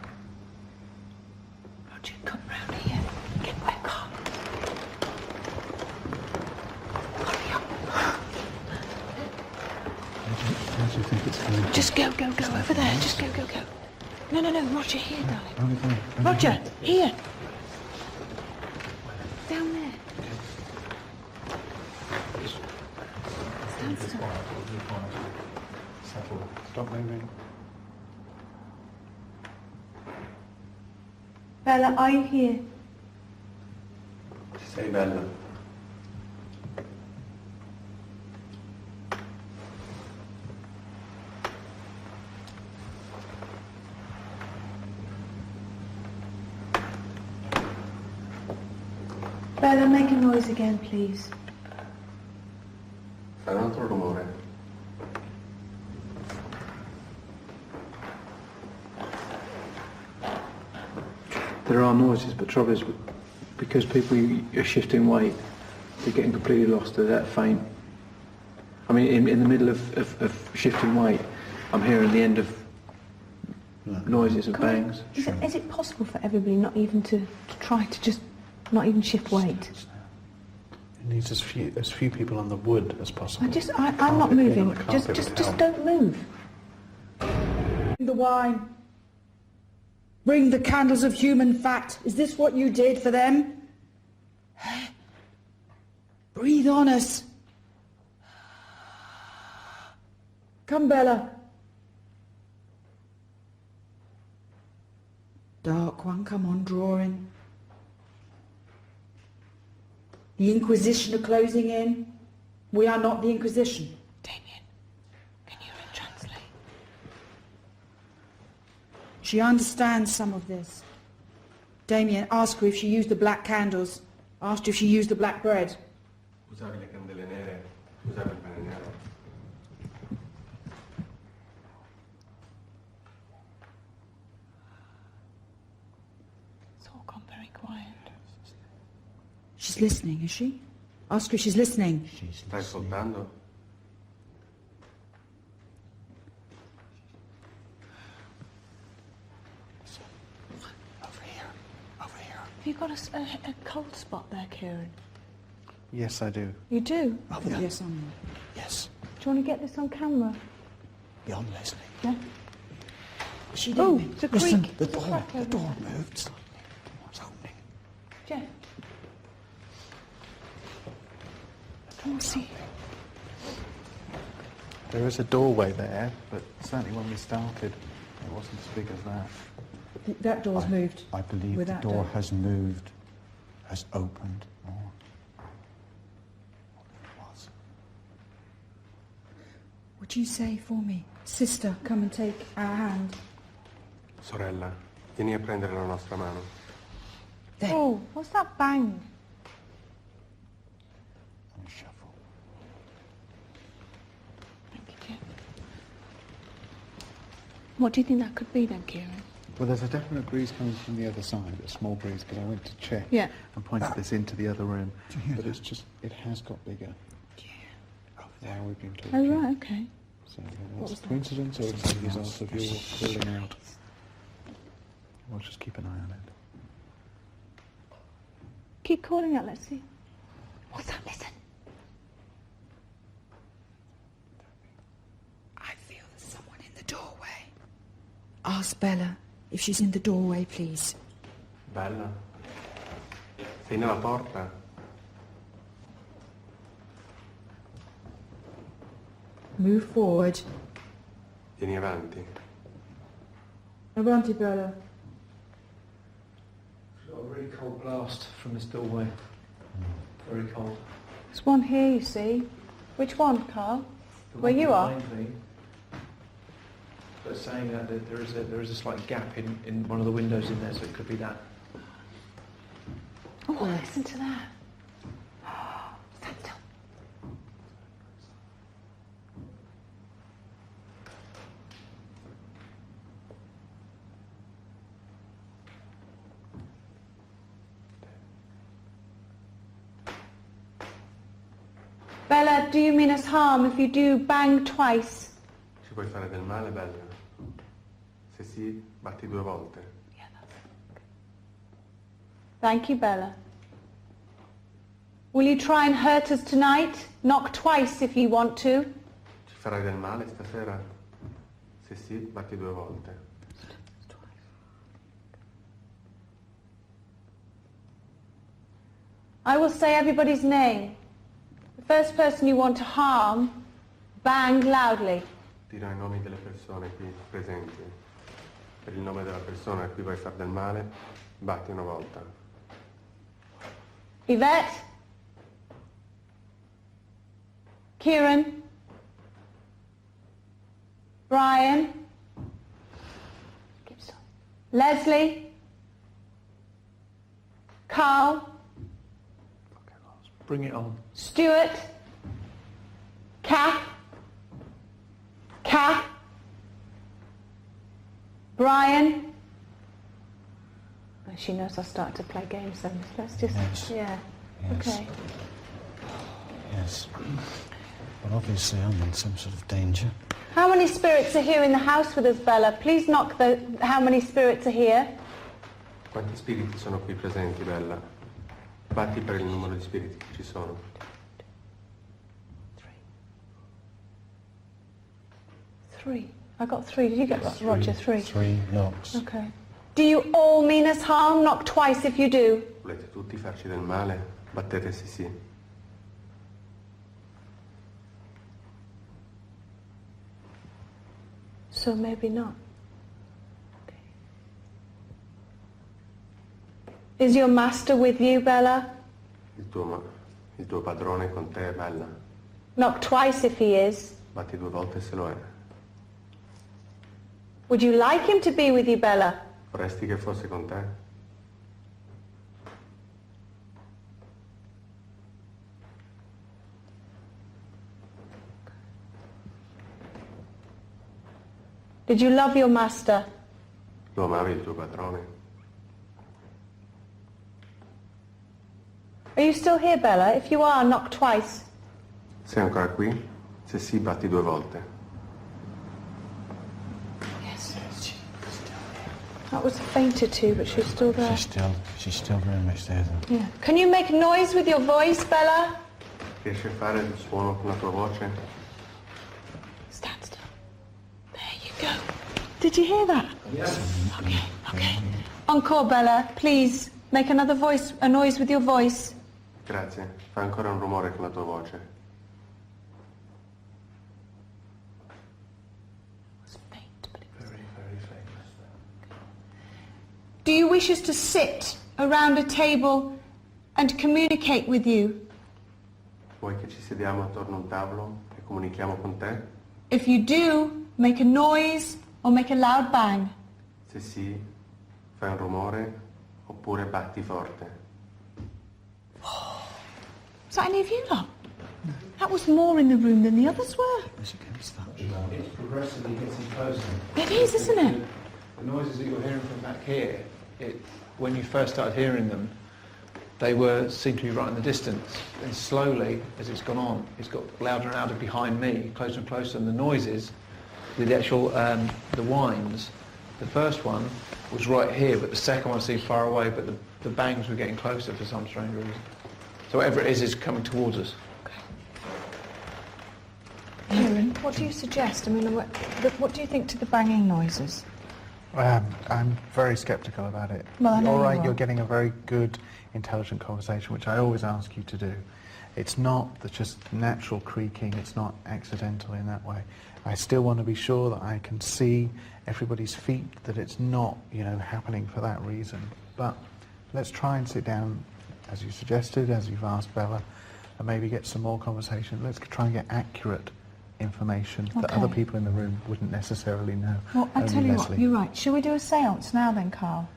Roger, come round here. Get webcam. Hurry up. Where do you think it's going? Just go over there. Just go. No, Roger, here, darling. Roger, here. Down there. Stand still. Settle. Stop moving. Bella, are you here? Ci sei, Bella? Bella, make a noise again, please. Fai un altro rumore. There are noises, but trouble is, because people are shifting weight, they're getting completely lost. They're that faint. I mean, in the middle of shifting weight, I'm hearing the end of noises and bangs. Is it possible for everybody not even to try to just not even shift weight? It needs as few people on the wood as possible. I'm not moving. Just don't move. The wine. Bring the candles of human fat. Is this what you did for them? Breathe on us. Come, Bella. Dark one, come on, drawing. The Inquisition are closing in. We are not the Inquisition. Damien, can you translate? She understands some of this. Damien, ask her if she used the black candles. Asked her if she used the black bread. Usavi le candele nere, usavi il pane nero. It's all gone very quiet. She's listening, is she? Ask her if she's listening. Stai ascoltando? Over here. Over here. Have you got a cold spot there, Kieran? Yes, I do. You do? Over there. Yes, I'm. Yes. Do you want to get this on camera? Beyond Leslie. Yeah. She Oh, did. it's a Listen, creak. the There's a door, crack the over door there. moved slightly. It's opening. Jeff. Come on, see. There is a doorway there, but certainly when we started, it wasn't as big as that. That door's moved. I believe with the that door has moved, has opened more. Would you say for me, sister, come and take our hand? Sorella, vieni a prendere la nostra mano. There. Oh, what's that bang? And a shuffle. Thank you, Jeff. What do you think that could be then, Kieran? Well, there's a definite breeze coming from the other side, a small breeze, because I went to check Yeah. and pointed this into the other room. Do you hear But that? it's just, it has got bigger. Over While there. we've been talking. Oh, right, okay. So that's a coincidence or is it a result of your calling out? We'll just keep an eye on it. Keep calling out, let's see. What's that? Listen. I feel there's someone in the doorway. Ask Bella if she's in the doorway, please. Bella, sei nella porta? Move forward. Vieni avanti. Avanti, Bella. Got a really cold blast from this doorway. Very cold. There's one here, you see. Which one, Carl? The Where one you are? behind me, but saying that there is a slight gap in one of the windows in there, so it could be that. Oh, listen to that. Stand still. Bella, do you mean us harm if you do bang twice? Ci puoi fare del male, Bella? Se sì, batti 2 volte. Thank you, Bella. Will you try and hurt us tonight? Knock twice if you want to. Ci farai del male stasera? Se sì, batti 2 volte. I will say everybody's name. The first person you want to harm, bang loudly. Dirò i nomi delle persone qui presenti. Per il nome della persona a cui vuoi far del male, batti 1 volta. Yvette? Kieran? Brian? Leslie? Carl? Bring it on. Stuart? Kath? Brian? Oh, she knows I'll start to play games, so let's just... Yes. Yeah. Yes. Okay. Yes. But obviously I'm in some sort of danger. How many spirits are here in the house with us, Bella? Please knock the... How many spirits are here? Quanti spiriti sono qui presenti, Bella? Batti per il numero di spiriti che ci sono. 3. I got 3. Did you get that, Roger? 3. 3 knocks. Okay. Do you all mean us harm? Knock twice if you do. Volete tutti farci del male? Battete sì sì. So maybe not. Is your master with you, Bella? Il tuo padrone con te è Bella. Knock twice if he is. Batti 2 volte se lo è. Would you like him to be with you, Bella? Vorresti che fosse con te? Did you love your master? Lo amavi il tuo padrone? Are you still here, Bella? If you are, knock twice. Sei ancora qui? Se sì, batti 2 volte. Yes. That was a faint or two, but she's still there. She's still very much there. Yeah. Can you make noise with your voice, Bella? Riesci a fare il suono con la tua voce? Stand still. There you go. Did you hear that? Yes. Okay, okay. Encore, Bella. Please, make another voice, a noise with your voice. Grazie. Fai ancora un rumore con la tua voce. Very, very famous. Do you wish us to sit around a table and communicate with you? Vuoi che ci sediamo attorno a un tavolo e comunichiamo con te? If you do, make a noise or make a loud bang. Se sì, fai un rumore oppure batti forte. Is that any of you lot? That was more in the room than the others were. It's progressively getting closer. It is, isn't it? The noises that you're hearing from back here, when you first started hearing them, they seemed to be right in the distance. And slowly, as it's gone on, it's got louder and louder behind me, closer and closer. And the noises, the actual, the whines, the first one was right here, but the second one seemed far away, but the bangs were getting closer for some strange reason. So whatever it is coming towards us. Kieran, what do you suggest? I mean, what do you think to the banging noises? I'm very sceptical about it. Well, I know All you right, are. you're getting a very good, intelligent conversation, which I always ask you to do. It's not the just natural creaking, it's not accidental in that way. I still want to be sure that I can see everybody's feet, that it's not, happening for that reason. But let's try and sit down, as you suggested, as you've asked Bella, and maybe get some more conversation. Let's try and get accurate information that other people in the room wouldn't necessarily know. Well, I Only tell you Leslie. what, you're right. Shall we do a séance now then, Carl?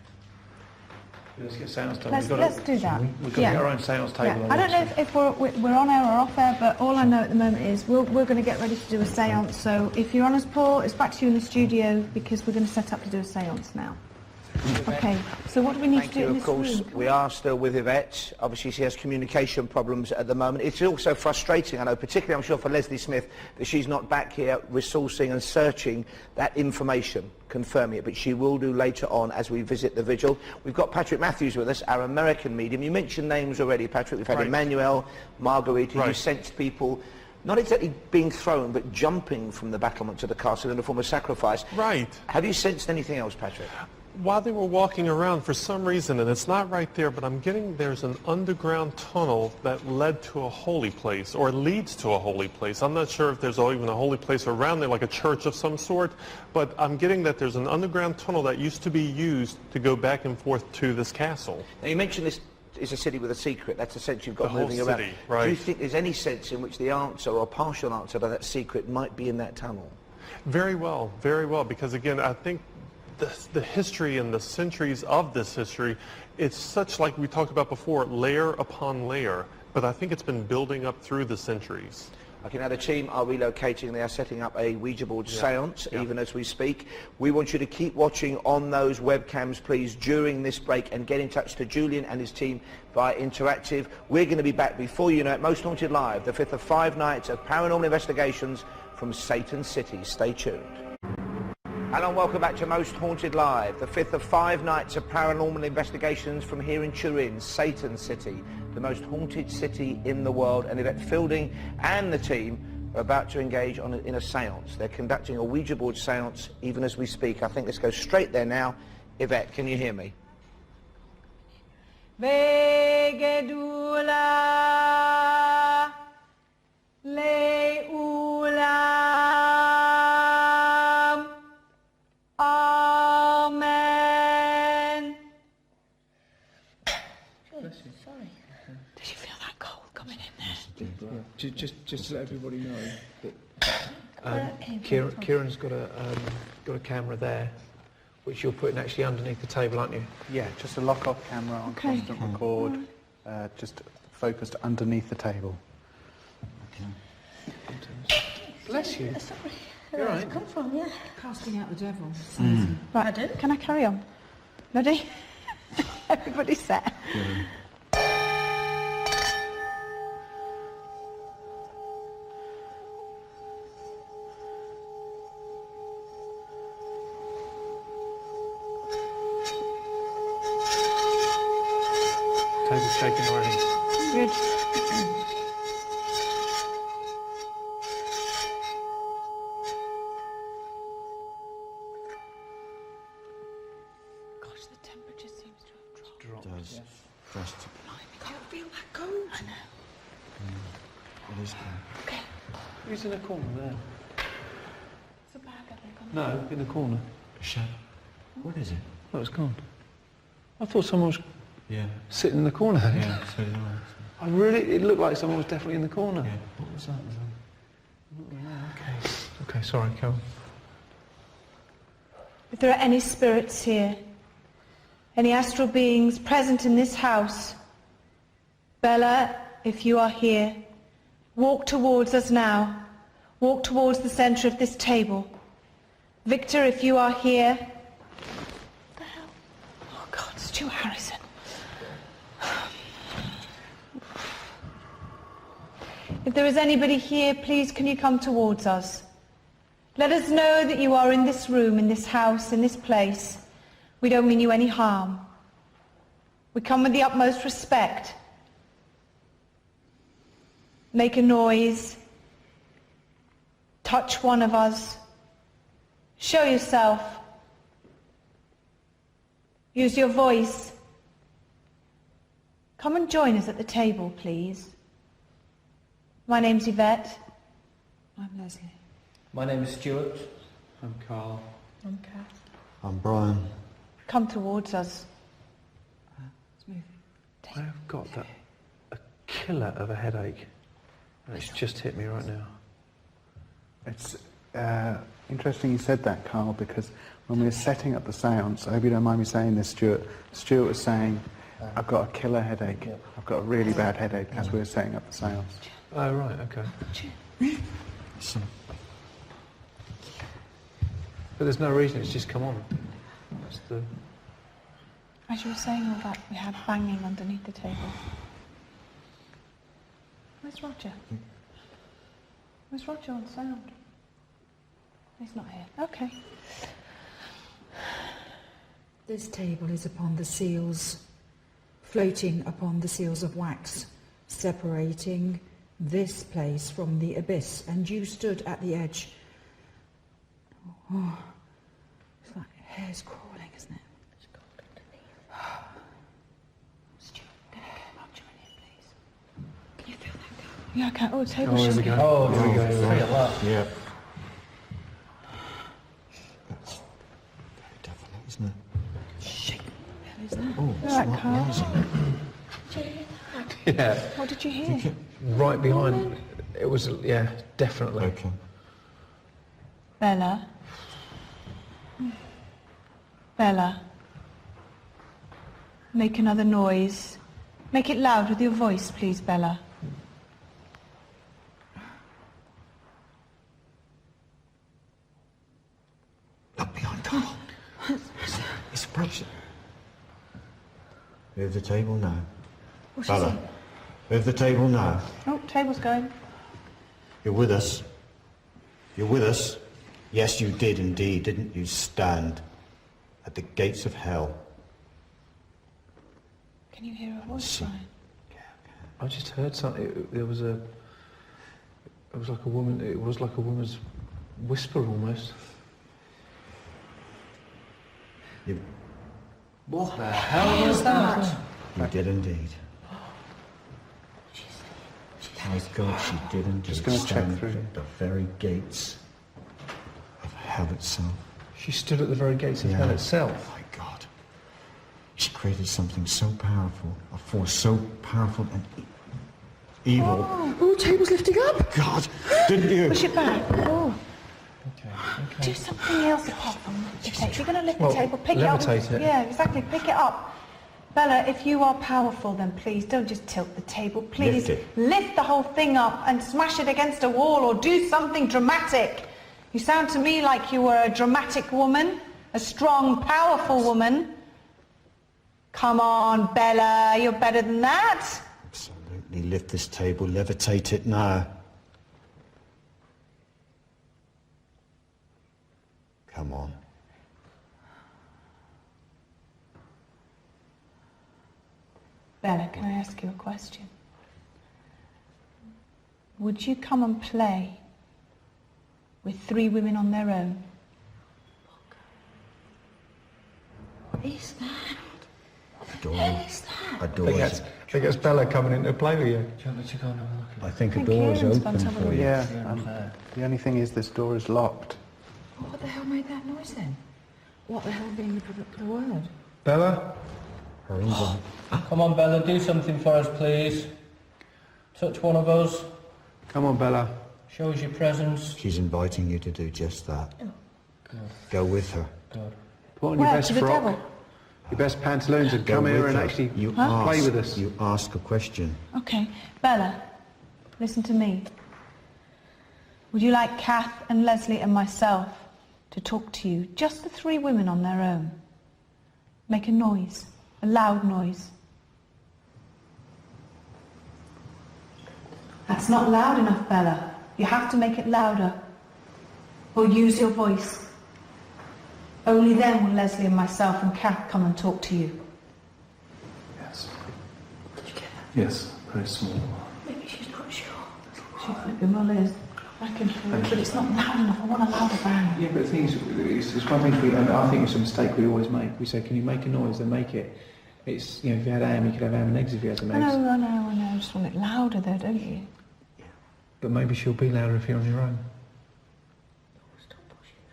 Let's get seance time. Let's do that. We've got to get our own seance table. I don't know if we're on air or off air, but all I know at the moment is we're going to get ready to do a séance. So if you're on us, Paul, it's back to you in the studio because we're going to set up to do a séance now. Okay, so what do we need to do in this room? Of course, we are still with Yvette. Obviously, she has communication problems at the moment. It's also frustrating, I know, particularly, I'm sure, for Leslie Smith, that she's not back here resourcing and searching that information, confirming it, but she will do later on as we visit the vigil. We've got Patrick Matthews with us, our American medium. You mentioned names already, Patrick. We've had Emmanuel, Margarita. You sensed people not exactly being thrown, but jumping from the battlement to the castle in a form of sacrifice. Right. Have you sensed anything else, Patrick? While they were walking around, for some reason, and it's not right there, but I'm getting there's an underground tunnel that led to a holy place, or leads to a holy place. I'm not sure if there's even a holy place around there, like a church of some sort, but I'm getting that there's an underground tunnel that used to be used to go back and forth to this castle. Now, you mentioned this is a city with a secret. That's a sense you've got The whole moving around. city, right. Do you think there's any sense in which the answer, or partial answer to that secret, might be in that tunnel? Very well, because again, I think the history and the centuries of this history, it's such, like we talked about before, layer upon layer, but I think it's been building up through the centuries. Okay, now the team are relocating. They are setting up a Ouija board seance, even as we speak. We want you to keep watching on those webcams, please, during this break, and get in touch to Julian and his team via Interactive. We're going to be back before you know it, Most Haunted Live, the 5th of 5 nights of paranormal investigations from Satan City. Stay tuned. Hello and welcome back to Most Haunted Live, the 5th of 5 nights of paranormal investigations from here in Turin, Satan City, the most haunted city in the world. And Yvette Fielding and the team are about to engage in a seance. They're conducting a Ouija board seance even as we speak. I think let's go straight there now. Yvette, can you hear me? Vegedula Leulam. Amen. Sorry. Did you feel that cold coming in there? Just to let everybody know that Kieran's got a camera there, which you're putting actually underneath the table, aren't you? Yeah, just a lock-off camera on constant record, just focused underneath the table. Bless you. Sorry. You're Where right. it's come from, yeah. Casting out the devil. Right, can I carry on? Ready? Everybody set. Table's shaking already. Good. Gosh, the temperature seems to have dropped. It does. Drastically. I can't feel that cold. I know. It is cold. Okay. Who's in the corner there? It's a bag, I think. No, in the corner. Shadow. What is it? Oh, it's gone. I thought someone was Yeah. sitting in the corner. Yeah, so did I. It looked like someone was definitely in the corner. Yeah. What was that? Okay. Okay, sorry, Carol. If there are any spirits here, any astral beings present in this house, Bella, if you are here, walk towards us now. Walk towards the centre of this table. Victor, if you are here... What the hell? Oh God, Stuart Harrison. If there is anybody here, please can you come towards us? Let us know that you are in this room, in this house, in this place. We don't mean you any harm. We come with the utmost respect. Make a noise. Touch one of us. Show yourself. Use your voice. Come and join us at the table, please. My name's Yvette. I'm Leslie. My name is Stuart. I'm Carl. I'm Kath. I'm Brian. Come towards us. I have got a killer of a headache, and it's just hit me right now. It's interesting you said that, Carl, because when we were setting up the seance, I hope you don't mind me saying this, Stuart was saying, I've got a killer headache. I've got a really bad headache as we were setting up the seance. Oh, right, okay. But there's no reason, it's just come on. That's the... As you were saying all that, we had banging underneath the table. Where's Roger? Where's Roger on sound? He's not here. Okay. This table is upon the seals, floating upon the seals of wax, separating this place from the abyss, and you stood at the edge. Oh, it's like hair's crawling, isn't it? It's cold underneath. Stuart, can you get Roger in here, please? Can you feel that go? Yeah, I can. Oh, the table's Oh, here we shaking. go. Oh, Here we go. feel that. Yeah. That's very definite, isn't it? Oh, it's Right, not Carl. noisy. Yeah, What did you hear? right behind. It was, yeah, definitely. Okay. Bella. Bella. Make another noise. Make it loud with your voice, please, Bella. Look behind Carl. It's approaching. Move the table now. What's Bella, move the table now. Oh, table's going. You're with us. You're with us. Yes, you did indeed, didn't you? Stand at the gates of hell. Can you hear a voice, Brian? I just heard something. There was a... It was like a woman... It was like a woman's whisper almost. You... What the hell was that? You did indeed. My God, she did indeed. Just going to check stand through. at the very gates of hell itself. She stood at the very gates of hell itself. My God. She created something so powerful, a force so powerful and evil. Oh, table's lifting up. God, didn't you? Push it back. Oh. Okay. Do something else apart from the table. If you're going to lift Well, the table, pick it up. levitate it. Yeah, exactly. Pick it up. Bella, if you are powerful, then please don't just tilt the table. Please lift the whole thing up and smash it against a wall or do something dramatic. You sound to me like you were a dramatic woman, a strong, powerful woman. Come on, Bella, you're better than that. Absolutely. Lift this table, levitate it now. Come on. Bella, can I ask you a question? Would you come and play with 3 women on their own? What is that? Adore. What is that? Adore. I think it's Bella coming in to play with you. Do you want me to go and have a look at it? I think a door is open for you. Yeah, the only thing is this door is locked. What the hell made that noise then? What the hell being the word? Bella? Her engine. Come on, Bella, do something for us, please. Touch one of us. Come on, Bella. Show us your presence. She's inviting you to do just that. Go with her. Good. Put on your Where? best To the frock, devil? your best pantaloons and Go come here with and her. actually You play with us. You ask a question. Okay. Bella, listen to me. Would you like Kath and Leslie and myself to talk to you, just the 3 women on their own? Make a noise, a loud noise. That's not loud enough, Bella. You have to make it louder. Or use your voice. Only then will Leslie and myself and Kath come and talk to you. Yes. Did you get that? Yes, very small. Maybe she's not sure. She flipping well is. I can hear it, but it's not loud enough. I want a louder bang. Yeah, but the thing is, it's one thing and I think it's a mistake we always make. We say, can you make a noise? Then make it. It's, you know, if you had ham, you could have ham and eggs if you had some I eggs. know. I just want it louder though, don't you? But maybe she'll be louder if you're on your own.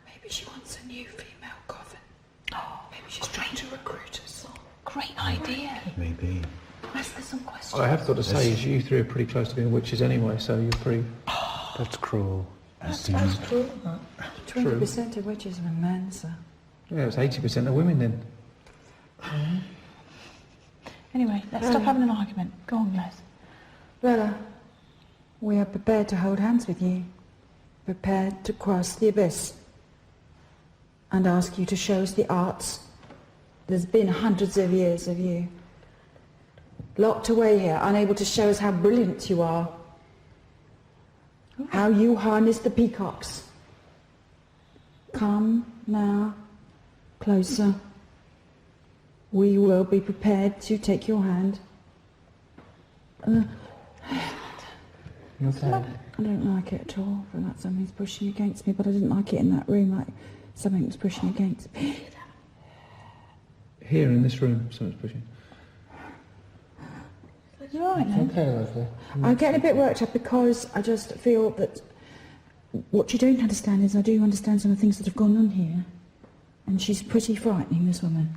Maybe she wants a new female coven. Maybe she's trying to recruit us. Great idea. Maybe. Ask her some questions. What I have got to say is you 3 are pretty close to being witches anyway, so you're pretty... That's cruel. That's true, that. 20% of witches are men, sir. Yeah, it's 80% of women then. Anyway, let's stop having an argument. Go on, Les. Bella, we are prepared to hold hands with you. Prepared to cross the abyss. And ask you to show us the arts. There's been hundreds of years of you. Locked away here, unable to show us how brilliant you are. How you harness the peacocks. Come now, closer. We will be prepared to take your hand. You okay? I don't like it at all, for that something's pushing against me, but I didn't like it in that room, like something was pushing against me. Here in this room, someone's pushing. You all right, then? Okay, Leslie. I'm getting a bit worked up because I just feel that what you don't understand is I do understand some of the things that have gone on here. And she's pretty frightening, this woman.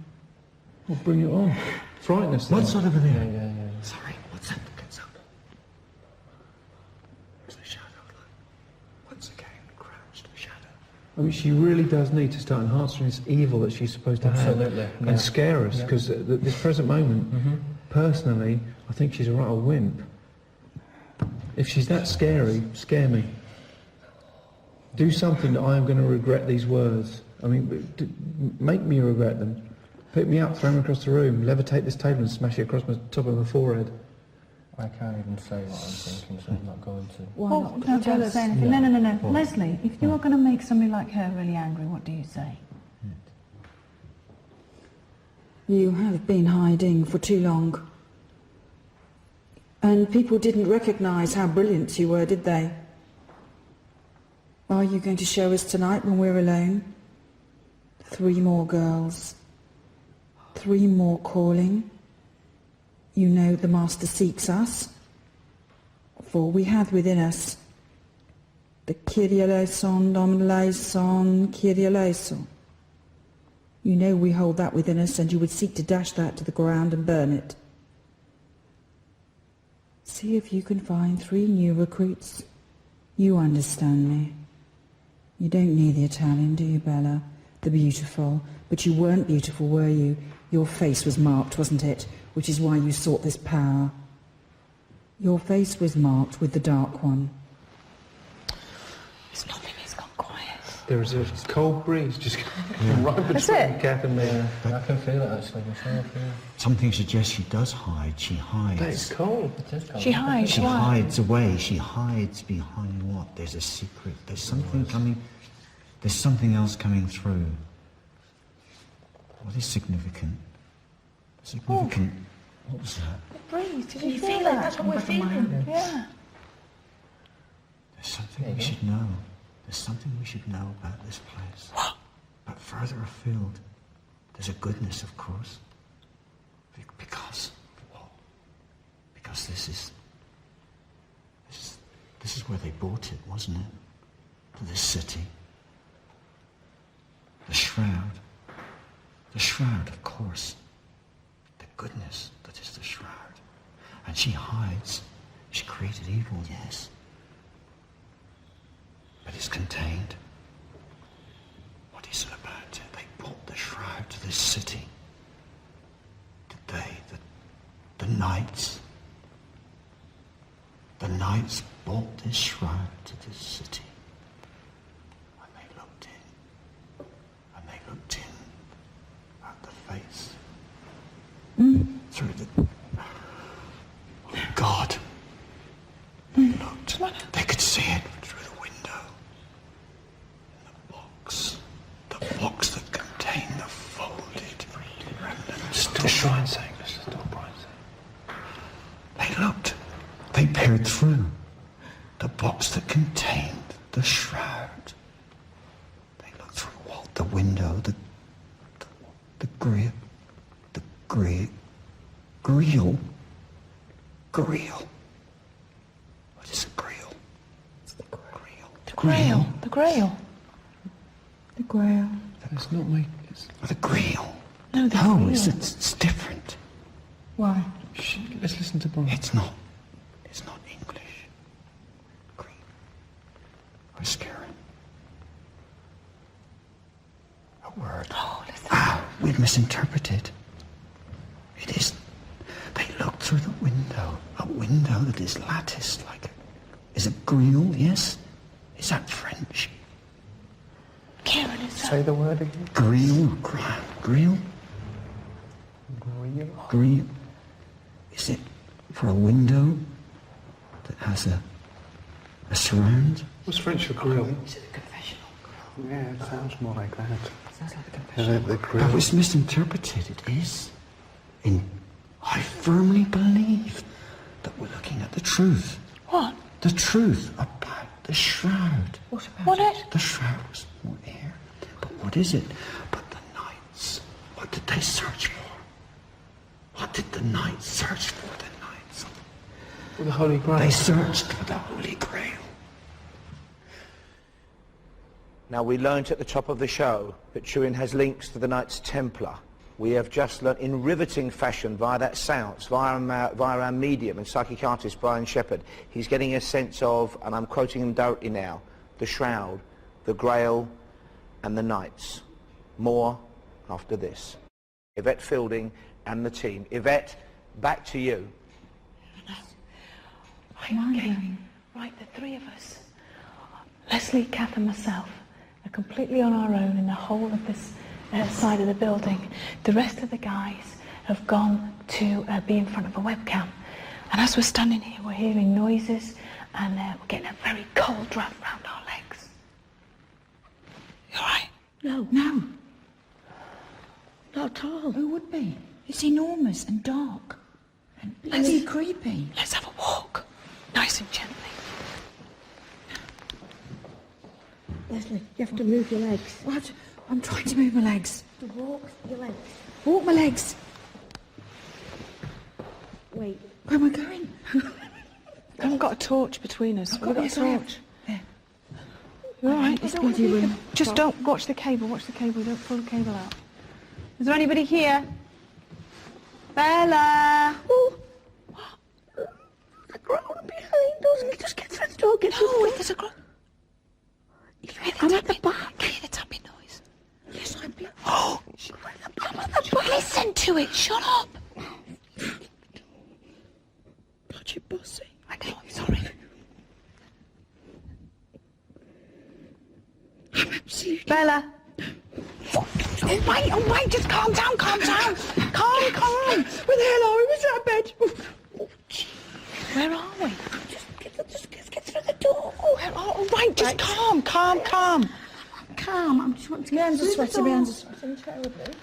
Well, bring it on. Frighten us then. What's that over there? Yeah. Sorry, what's that? What's up? There's a shadow. Once again, crouched a shadow. I mean, she really does need to start enhancing this evil that she's supposed to have. Absolutely, yeah. And scare us, because at this present moment, personally, I think she's a right old wimp. If she's that scary, scare me. Do something that I am going to regret these words. I mean, make me regret them. Pick me up, throw me across the room, levitate this table and smash it across the top of my forehead. I can't even say what I'm thinking, so I'm not going to. Why Oh, not? no, Tell don't us. say anything. No. Leslie, if you are going to make somebody like her really angry, what do you say? You have been hiding for too long. And people didn't recognise how brilliant you were, did they? Are you going to show us tonight when we're alone? 3 more girls. 3 more calling. You know the Master seeks us, for we have within us the Kyrie eleison, Domine eleison, Kyrie eleison. You know we hold that within us, and you would seek to dash that to the ground and burn it. See if you can find 3 new recruits. You understand me. You don't need the Italian, do you, Bella? The beautiful. But you weren't beautiful, were you? Your face was marked, wasn't it? Which is why you sought this power. Your face was marked with the dark one. It's nothing, it's gone quiet. There's a cold breeze just right between Kath and me. I can feel it actually myself, yeah. Something suggests she does hide. She hides. It's cold. It is cold. She hides. She why? hides away. She hides behind what? There's a secret. There's something coming. There's something else coming through. What is significant? Significant. What was that? Breeze, did you feel that? That's what we're feeling. Yeah. There's something we should know. There's something we should know about this place. What? But further afield, there's a goodness, of course. Because what? Because this is where they bought it, wasn't it? To this city. The shroud. The shroud, of course. The goodness that is the shroud. And she hides. She created evil, yes. But it's contained. What is it about it? They brought the shroud to this city. Did they? The knights. The knights brought this shroud to this city. And they looked in. And they looked in at the face. Through the... Oh, God. They looked. They could see it through the window. The box that contained the folded remnants. Stop Brian saying this. Stop Brian saying. They looked. They peered through the box that contained the shroud. They looked through what? The window, the grill. What is a grill? It's the Grail. The Grail. The Grail. The Grail. It's not me. The grill. No, the No, Grail. it's different. Why? Shh, let's listen to Brian. It's not English. Green. Or scary. A word. Oh, listen. We've misinterpreted. It is. They looked through the window. A window that is latticed like a... Is it grill, yes? Is that French? Karen, is that... Say the word again. Grill? Grill? Grill? Is it for a window that has a surround? What's French for grill? Is it a confessional? Yeah, it sounds more like that. Sounds like a confessional. The grill. That was misinterpreted. It is. I firmly believe that we're looking at the truth. What? The truth about the shroud. What about it? The shroud was more air. But what is it? But the knights. What did they search for? What did the knights search for? The knights. For the Holy Grail. They searched for the Holy Grail. Now, we learnt at the top of the show that Turin has links to the Knights Templar. We have just learnt in riveting fashion via that seance, via our medium and psychic artist Brian Shepherd. He's getting a sense of, and I'm quoting him directly now, the Shroud, the Grail and the Knights. More after this. Yvette Fielding and the team. Yvette, back to you. Right, the 3 of us, Leslie, Kath and myself, are completely on our own in the whole of this side of the building. The rest of the guys have gone to be in front of a webcam. And as we're standing here, we're hearing noises and we're getting a very cold draft round our legs. You all right? No. Not at all. Who would be? It's enormous and dark. And bloody creepy. Let's have a walk, nice and gently. Leslie, you have to move your legs. What? I'm trying to move my legs. To walk your legs. Walk my legs. Wait. Where am I going? I haven't got a torch between us. We've got a torch. There. You all right? This bloody room. Just don't watch the cable. Watch the cable. Don't pull the cable out. Is there anybody here? Bella. Oh. The ground behind us. Just get through the door. Get through the door. There's a ground. I'm at the back. Can you hear the tapping noise? Yes, I'm behind. Oh! I'm at the back. Listen to it. Shut up. Bloody bossy. I know. I'm sorry. I'm absolutely... Bella. Oh, wait. Just calm down. Calm. Where the hell are we? Where's that bed? Oh, gee. Where are we? Just get through the door. All right. Just calm. Calm. I'm just wanting to get through the door. My hands are sweating terribly.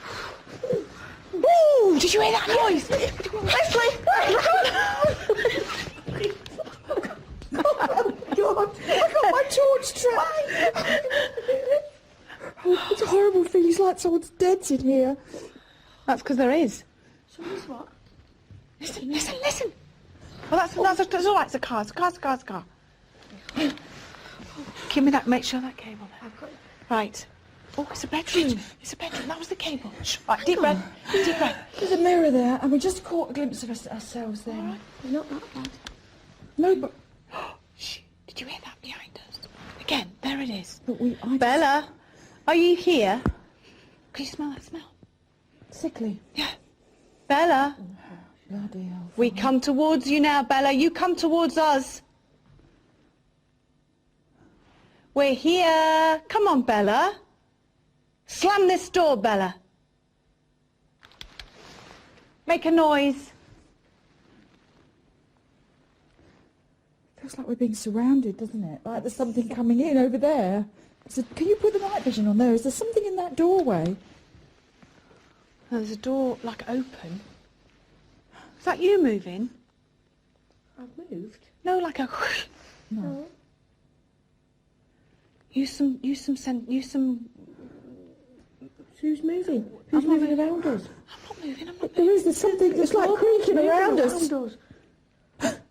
Ooh, did you hear that noise? Leslie! Oh, God. I got my torch trapped. Oh, it's a horrible feeling. It's like someone's dead in here. That's because there is. Someone's what? Listen. Well, that's all right. It's a car. Give me that. Make sure that cable there. I've got it. Right. Oh, it's a bedroom. That was the cable. Right, deep breath. There's a mirror there, and we just caught a glimpse of ourselves there. Right. Not that bad. No, but... Shh. Did you hear that behind us? Again, there it is. But Bella, are you here? Can you smell that smell? Sickly. Yeah. Bella. Bloody hell. We come towards you now, Bella. You come towards us. We're here. Come on, Bella. Slam this door, Bella. Make a noise. Feels like we're being surrounded, doesn't it? Like there's something coming in over there. So can you put the night vision on there? Is there something in that doorway? There's a door, like, open. Is that you moving? I've moved. No, like a... No. Use some... Who's moving? Who's moving around us? I'm not moving. There's something that's like creaking around us.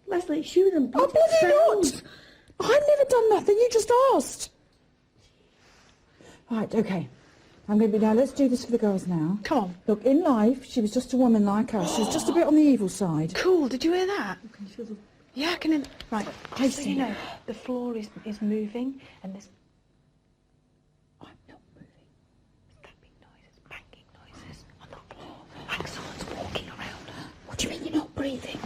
Leslie, it's you and Oh, bloody not! I've never done nothing, you just asked. Right, okay. I'm going to be now, let's do this for the girls now. Come on. Look, in life, she was just a woman like us. She was just a bit on the evil side. Cool, did you hear that? Can you feel the... Yeah, I can... Right, I so see. you know, the floor is moving, and there's... I'm not moving. Stabbing noises, banging noises on the floor, like someone's walking around. What do you mean you're not breathing?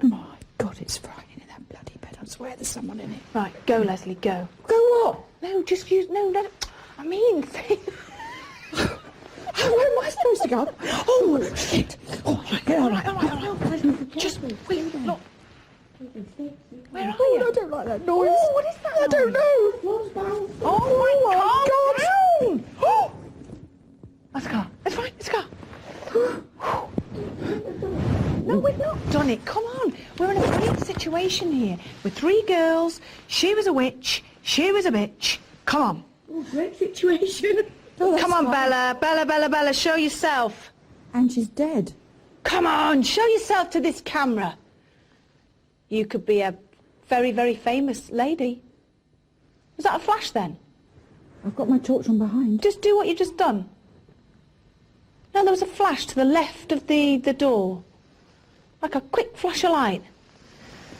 My God, it's frightening in that bloody bed. I swear there's someone in it. Right, go, Leslie, go. Go what? No, just use... No, I mean... Where am I supposed to go? Oh, shit. Oh, all right. Just wait, look. Where are you? I don't like that noise. Oh, what is that I don't know. Oh, my God, Oh! That's a car. It's fine, it's a car. No, we've not done it. Come on. We're in a great situation here. With 3 girls. She was a witch. She was a bitch. Come on. Oh, great situation. Oh, Come on, fine. Bella, show yourself. And she's dead. Come on, show yourself to this camera. You could be a very, very famous lady. Was that a flash then? I've got my torch on behind. Just do what you've just done. No, there was a flash to the left of the door. Like a quick flash of light.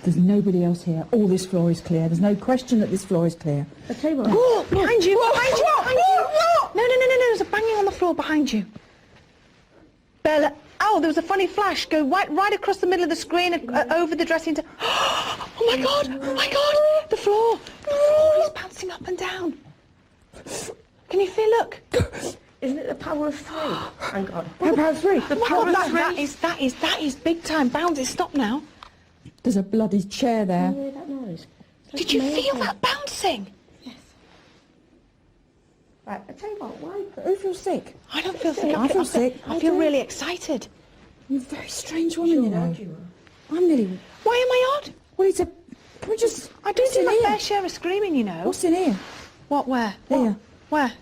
There's nobody else here. All this floor is clear. There's no question that this floor is clear. I tell you what. Oh, behind you! No, there's a banging on the floor behind you. Bella, oh, there was a funny flash. Go right across the middle of the screen, over the dressing table. Oh my God, the floor is bouncing up and down. Can you feel, look? Isn't it the power of 3? Hang on. Power of 3. The power of 3. That is big time. Bounce, stop now. There's a bloody chair there. Can you hear that noise? Did you feel that bouncing? Yes. Right, I tell you what, why? Who feels sick? I don't feel sick. I feel sick. I feel really excited. You're a very strange woman, you know. I'm nearly... Why am I odd? Well, it's a... Can we just... I do What's do in my here? fair share of screaming, you know. What's in here? What, where? Here. Where?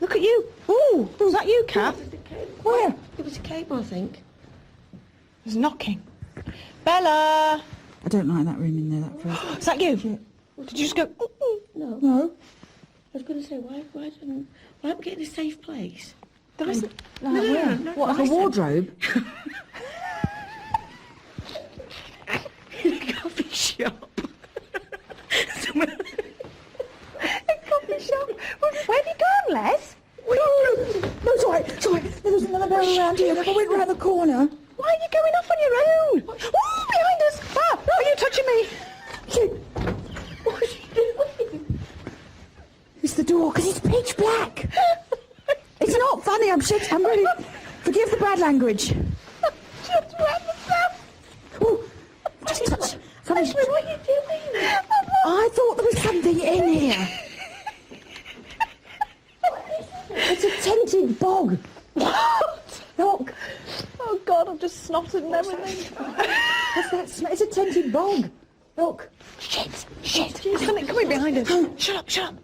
Look at you. Ooh, was that you, Kath? Where? It was a cable, I think. There's knocking. Bella! I don't like that room in there, that first. Is that you? Did you just go... No. No. I was going to say, why don't we get in a safe place? There isn't... No, where? What, like a wardrobe? In a coffee shop. A coffee shop? Where have you gone, Les? No, sorry. There was another barrel around here. I went round the corner. Why are you going off on your own? Oh, behind us! Ah, are you touching me? What are you doing? It's the door, because it's pitch black. It's not funny, I'm really... Forgive the bad language. Just ran myself. Ooh, just touch. What are you doing? I thought there was something in here. It's a tented bog. What? Look. Oh, God, I've just snotted and everything. What's that smell? It's a tented bog. Look. Shit. Something coming behind us. Shut up.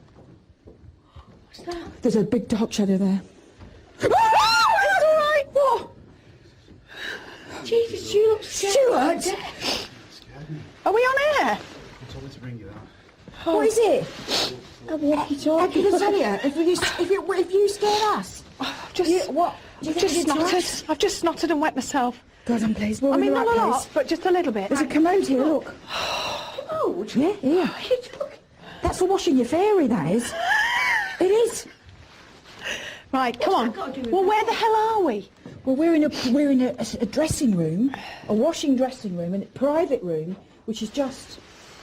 What's that? There's a big dark shadow there. It's all right. What? Jesus, you look scared. Stuart! Are we on air? I told me to bring you that. What is it? A walkie-talkie. I can tell you, if you scared us. I've just... What? Do you I've think just it's snotted. us? I've just snotted and wet myself. God, I'm pleased. We're I in mean, the not right a place. lot, but just a little bit. There's a commode here, look. Commode? Yeah, here. That's for washing your fairy, that is. It is. Right, come on. Well, where the hell are we? Well, we're in a dressing room, a washing dressing room, and a private room, which is just,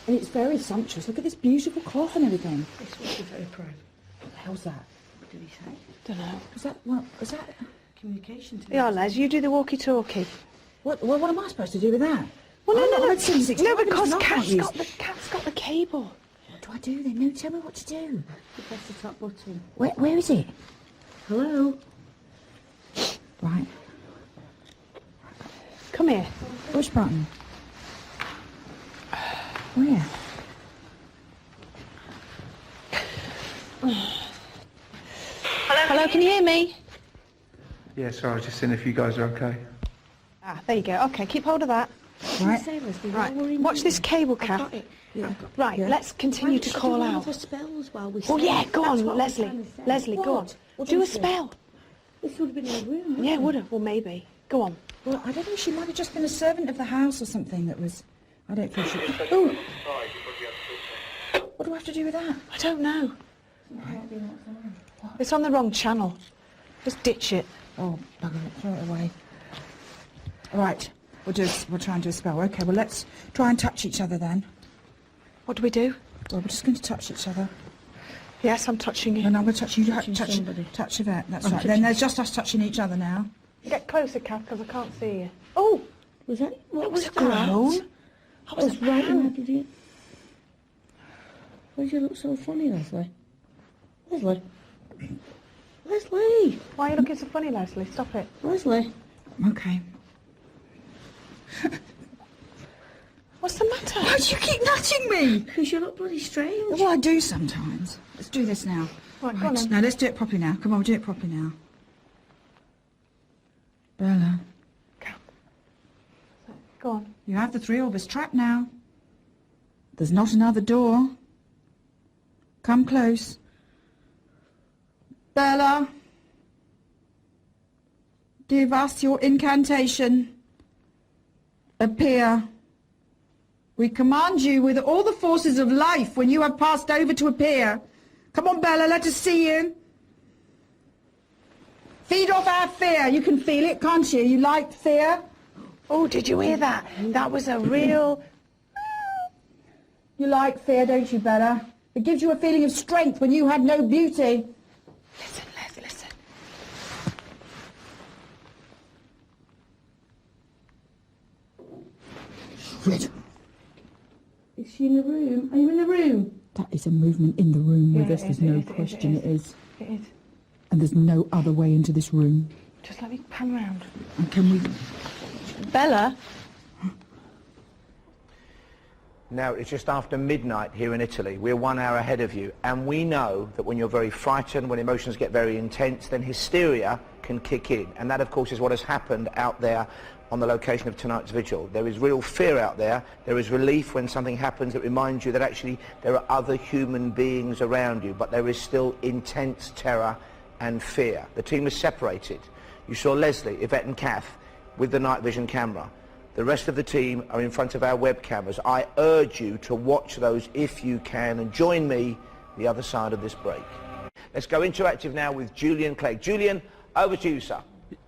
and it's very sumptuous. Look at this beautiful cloth and everything. This must be very private. What the hell's that? What did he say? Don't know. Was that? Communication to Yeah, Les, you do the walkie-talkie. What am I supposed to do with that? Well, no. No, because Kath's got the cable. What do I do then? No, tell me what to do. You press the top button. Where is it? Hello? Right. Come here. Push button. Where? Hello, can you hear me? Yeah, sorry, I was just seeing if you guys are okay. Ah, there you go. Okay, keep hold of that. Right. Right. Watch this cable, Kath. Got it. Yeah. Right, let's continue to call out. A spell as well. Oh, yeah, go on, Leslie. Leslie, go on. Do a spell. This would have been in the room. Yeah, would have. Well, maybe. Go on. Well, I don't know. She might have just been a servant of the house or something that was... I don't think she... Oh! What do I have to do with that? I don't know. It's on the wrong channel. Just ditch it. Oh, bugger it. Throw it away. Right. We'll try and do a spell. Okay, well, let's try and touch each other then. What do we do? Well, we're just going to touch each other. Yes, I'm touching you. And I'm going to touch you. Touch somebody. That's right. Then there's just us touching each other now. Get closer, Kath, because I can't see you. Oh! Was that... What was a groan. That was right in that, did you? Why do you look so funny, Leslie? Leslie? Leslie! Why are you looking so funny, Leslie? Stop it. Leslie? Okay. What's the matter? Why do you keep nudging me? Because you look bloody strange. Well, I do sometimes. Let's do this now. Right, go on then. Now, let's do it properly now. Come on, we'll do it properly now. Bella, Go on. you have the three orbits trapped now. There's not another door. Come close. Bella, give us your incantation. Appear. We command you with all the forces of life when you have passed over to appear. Come on, Bella, let us see you. Feed off our fear. You can feel it, can't you? You like fear? Oh, did you hear that? That was a real... You like fear, don't you, Bella? It gives you a feeling of strength when you had no beauty. Listen, Les, listen. Red. Is she in the room? Are you in the room? That is a movement in the room with Yeah, us. it There's is, no it is, question it is. It is. And there's no other way into this room. Just let me pan round. And can we... Bella? Now, it's just after midnight here in Italy. We're 1 hour ahead of you, and we know that when you're very frightened, when emotions get very intense, then hysteria can kick in. And that, of course, is what has happened out there on the location of tonight's vigil. There is real fear out there. There is relief when something happens that reminds you that actually there are other human beings around you, but there is still intense terror and fear. The team is separated. You saw Leslie, Yvette and Kath with the night vision camera. The rest of the team are in front of our web cameras. I urge you to watch those if you can, and join me the other side of this break. Let's go interactive now with Julian Clegg. Julian, over to you, sir.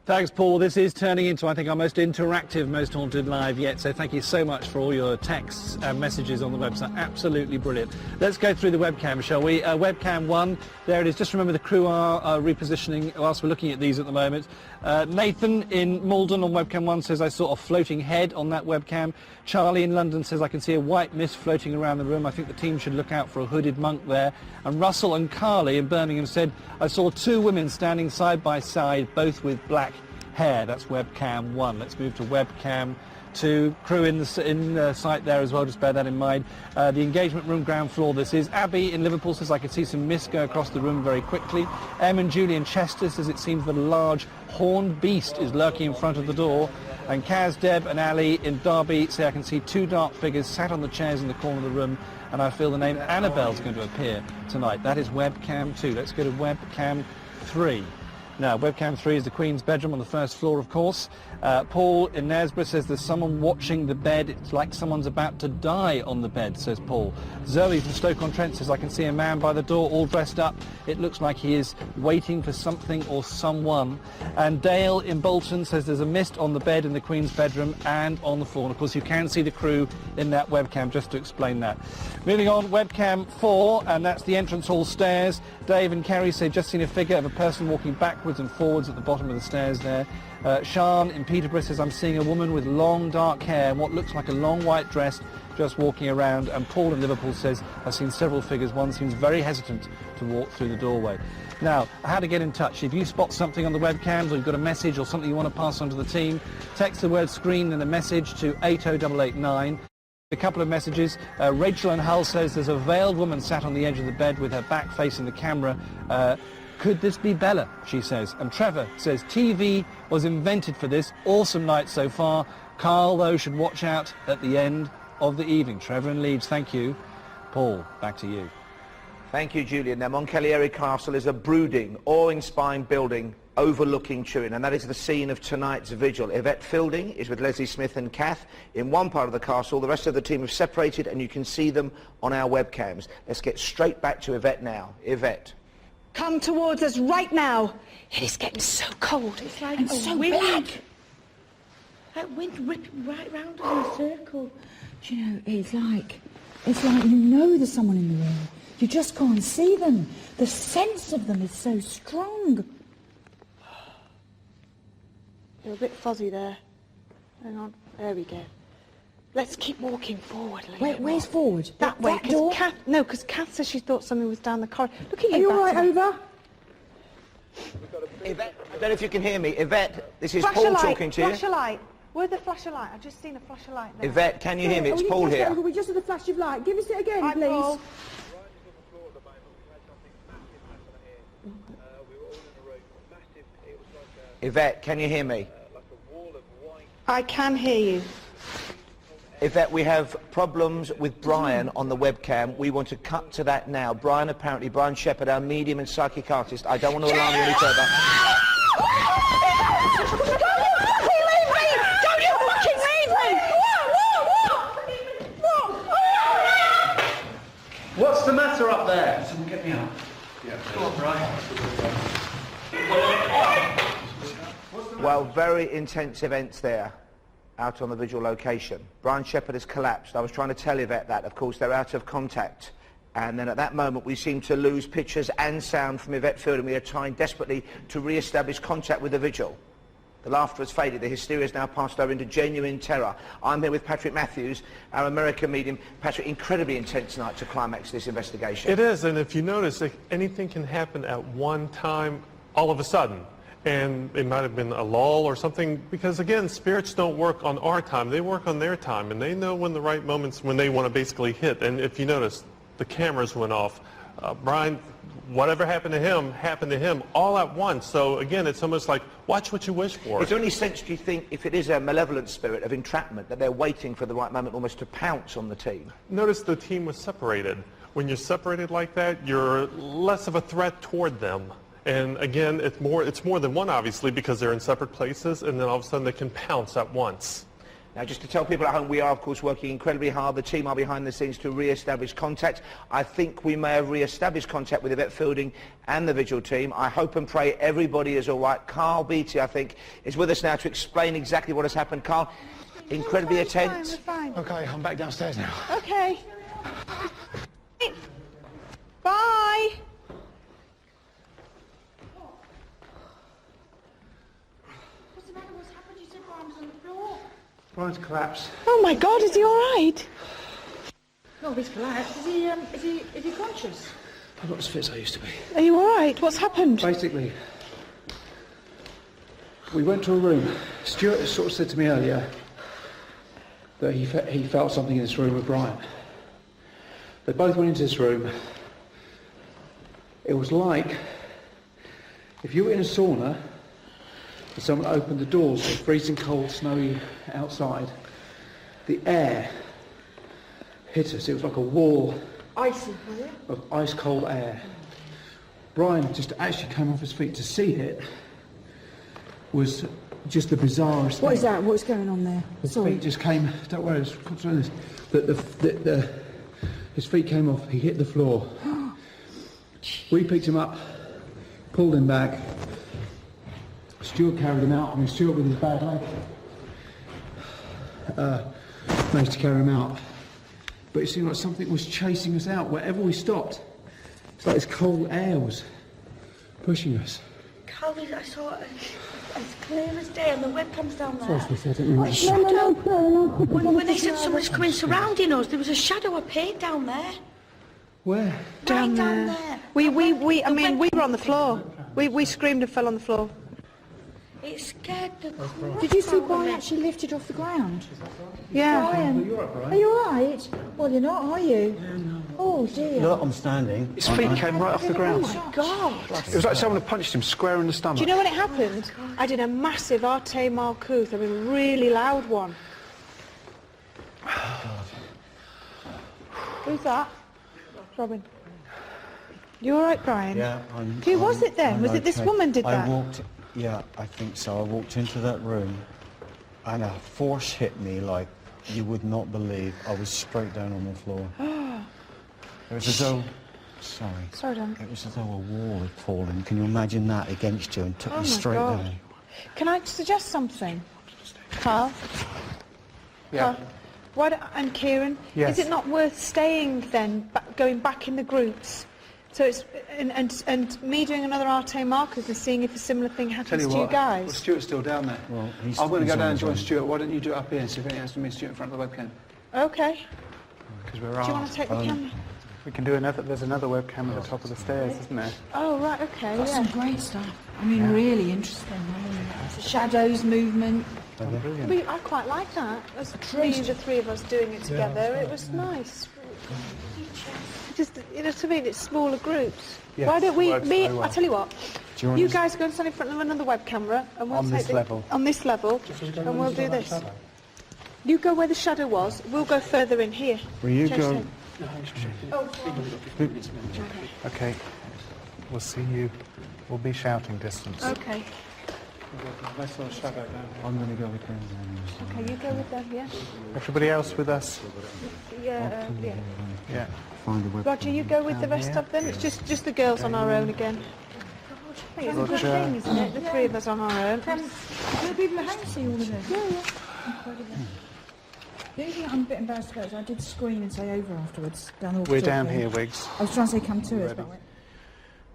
Thanks, Paul. This is turning into, I think, our most interactive Most Haunted Live yet, so thank you so much for all your texts and messages on the website. Absolutely brilliant. Let's go through the webcam, shall we? Webcam 1, there it is. Just remember the crew are repositioning whilst we're looking at these at the moment. Nathan in Malden on webcam 1 says, I saw a floating head on that webcam. Charlie in London says, I can see a white mist floating around the room. I think the team should look out for a hooded monk there. And Russell and Carly in Birmingham said, I saw 2 women standing side by side, both with black hair. That's webcam 1. Let's move to webcam 2. Crew in the site there as well, just bear that in mind. The engagement room, ground floor, this is. Abby in Liverpool says, I could see some mist go across the room very quickly. Em and Julie in Chester says, it seems that a large horned beast is lurking in front of the door. And Kaz, Deb and Ali in Derby say, I can see 2 dark figures sat on the chairs in the corner of the room, and I feel the name Annabelle's going to appear tonight. That is webcam 2. Let's go to webcam 3. Now, webcam 3 is the Queen's bedroom on the first floor, of course. Paul in Knaresborough says there's someone watching the bed. It's like someone's about to die on the bed, says Paul. Zoe from Stoke-on-Trent says, I can see a man by the door all dressed up. It looks like he is waiting for something or someone. And Dale in Bolton says there's a mist on the bed in the Queen's bedroom and on the floor. And of course, you can see the crew in that webcam, just to explain that. Moving on, webcam 4, and that's the entrance hall stairs. Dave and Kerry say, just seen a figure of a person walking backwards and forwards at the bottom of the stairs there. Sian in Peterborough says, I'm seeing a woman with long dark hair and what looks like a long white dress just walking around. And Paul in Liverpool says, I've seen several figures. One seems very hesitant to walk through the doorway. Now, how to get in touch. If you spot something on the webcams or you've got a message or something you want to pass on to the team, text the word screen and a message to 80889. A couple of messages. Rachel in Hull says there's a veiled woman sat on the edge of the bed with her back facing the camera. Could this be Bella, she says. And Trevor says, TV was invented for this. Awesome night so far. Carl, though, should watch out at the end of the evening. Trevor in Leeds, thank you. Paul, back to you. Thank you, Julian. Now, Moncalieri Castle is a brooding, awe-inspiring building overlooking Turin, and that is the scene of tonight's vigil. Yvette Fielding is with Leslie Smith and Kath in one part of the castle. The rest of the team have separated, and you can see them on our webcams. Let's get straight back to Yvette now. Yvette. Come towards us right now. It is getting so cold. It's like and a so wind. black. That wind ripping right round us in a circle. Do you know, it's like you know there's someone in the room. You just can't see them. The sense of them is so strong. You're a bit fuzzy there. Hang on. There we go. Let's keep walking forward. Where's forward? That way. door? Because Kath says she thought something was down the corridor. Look at you. Are you all right over? Yvette, I don't know if you can hear me. Yvette, this is Flash Paul a light, talking to you. flash a light. Where's the flash of light? I've just seen a flash of light there. Yvette, can you hear me? It's Paul here. We just had a flash of light. Give us it again, Hi, please. Paul. Yvette, can you hear me? I can hear you. Yvette, we have problems with Brian on the webcam. We want to cut to that now. Brian Shepherd, our medium and psychic artist. I don't want to alarm you any further. What's the matter up there? Someone get me up. Yeah. Come on, Brian. Well, very intense events there out on the vigil location. Brian Shepherd has collapsed. I was trying to tell Yvette that. Of course, they're out of contact. And then at that moment, we seem to lose pictures and sound from Yvette Fielding. We are trying desperately to re-establish contact with the vigil. The laughter has faded. The hysteria has now passed over into genuine terror. I'm here with Patrick Matthews, our American medium. Patrick, incredibly intense night to climax this investigation. It is, and if you notice, anything can happen at one time, all of a sudden. and it might have been a lull or something, because again, spirits don't work on our time, they work on their time, and they know when the right moments when they want to basically hit. And if you notice, the cameras went off. Brian, whatever happened to him all at once. So again, it's almost like, watch what you wish for. Is there any sense, do you think, if it is a malevolent spirit of entrapment, that they're waiting for the right moment almost to pounce on the team? Notice the team was separated. When you're separated like that, you're less of a threat toward them. And again, it's more than one, obviously, because they're in separate places, and then all of a sudden they can pounce at once. Now, just to tell people at home, we are, of course, working incredibly hard. The team are behind the scenes to re-establish contact. I think we may have re-established contact with Yvette Fielding and the vigil team. I hope and pray everybody is all right. Carl Beattie, I think, is with us now to explain exactly what has happened. Carl, incredibly attentive. We're fine. Okay, I'm back downstairs now. Okay. Bye. What's the matter? What's happened? You said Brian was on the floor. Brian's collapsed. Oh my God, is he all right? No, he's collapsed. Is he conscious? I'm not as fit as I used to be. Are you all right? What's happened? Basically, we went to a room. Stuart sort of said to me earlier that he felt something in this room with Brian. They both went into this room. It was like if you were in a sauna and someone opened the doors, so freezing cold, snowy outside, the air hit us. It was like a wall of ice cold air. Brian just actually came off his feet. To see it was just the bizarrest thing. What is that? What's going on there? His Sorry. feet just came, don't worry, just concentrate on this. His feet came off, he hit the floor. We picked him up, pulled him back. Stuart carried him out. I mean, Stuart with his bad leg managed to carry him out. But it seemed like something was chasing us out wherever we stopped. It's like this cold air was pushing us. Carl, I saw it as clear as day on the webcams down there. When they said someone's coming surrounding us, there was a shadow appeared down there. Where? Down there. We were on the floor. We screamed and fell on the floor. It scared the crap Did you see out of Brian me. actually lifted off the ground? Yeah. Brian, are you all right? Well, you're not, are you? Oh dear. Look, I'm standing. His feet came right off the ground. Oh my God. It was like someone had punched him square in the stomach. Do you know when it happened? I did a massive Arte Malkuth, a really loud one. Who's that? Robin. You all right, Brian? Yeah, Who was it then? Was it this woman did that? Yeah, I think so. I walked into that room and a force hit me like you would not believe. I was straight down on the floor. It was as though... Sorry, Dan. it was as though a wall had fallen. Can you imagine that against you and took me straight God. down? Can I suggest something? Carl? Yeah. Carl, and Kieran, Yes. is it not worth staying then, going back in the groups? So it's and me doing another Arte Markers and seeing if a similar thing Tell happens you to you what, guys. well, Stuart's still down there. Well, he's I'm going to go he's down on and his join own. Stuart. Why don't you do it up here and see if anything has to meet Stuart in front of the webcam? Okay. Because we're Do you want to take the camera? We can do another. There's another webcam at the top of the stairs, isn't there? Oh right, okay. That's Yeah. some great stuff. I mean, really interesting. I mean, the shadows, movement. Oh, brilliant. I quite like that. As me, the three of us doing it together, it was nice. Just, you know what I mean? It's smaller groups. Yes, Why don't we? works very well. I tell you what. Do you want You to- guys go and stand in front of another web camera, and we'll On take this the, level. on this level, and we'll do this. You go where the shadow was. We'll go further in here. Will you Change go... tape. Oh, Okay. We'll see you. We'll be shouting distance. okay. Nice little shadow down here. I'm going to go with him. Okay, you go with them. Yeah. Everybody else with us? Yeah. Yeah. Yeah. Find a web. Roger, you go with the rest of them. It's just the girls on our own again. I think it's a good Roger. thing, isn't it? The three of us on our own. Do people at home see all of this? Yeah. Incredible. The only thing I'm a bit embarrassed about is I did scream and say over afterwards. Down the We're down here, Wiggs. I was trying to say come to us, but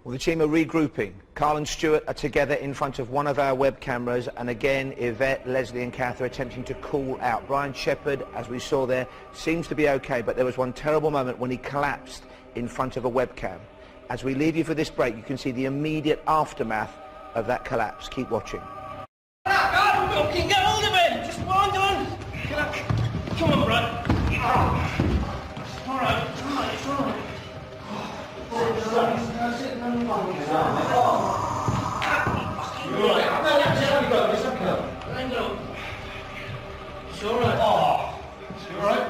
Well, the team are regrouping. Carl and Stuart are together in front of one of our web cameras, and again, Yvette, Leslie and Kath are attempting to call out. Brian Shepherd, as we saw there, seems to be okay, but there was one terrible moment when he collapsed in front of a webcam. As we leave you for this break, you can see the immediate aftermath of that collapse. Keep watching. Fucking get hold of it! Just hold on! Come on, Brad. All right, it's all right. It's all right. Oh, it's all right.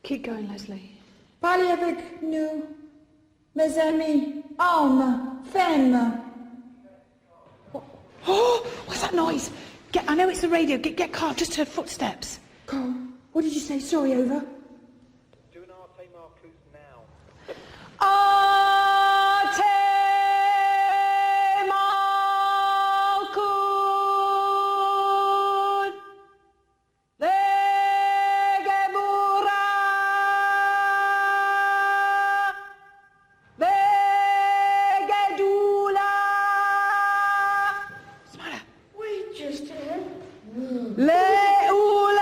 Keep going, Leslie. Parlez avec nous, mes amis, hommes, femmes. Oh, what's that noise? I know it's the radio. Get Carl. Just heard footsteps. Carl, what did you say? Sorry, over. Do an Arte Marcus now. Arte Malkut Legebura Vegedula. What's the matter? We just heard. Leulam.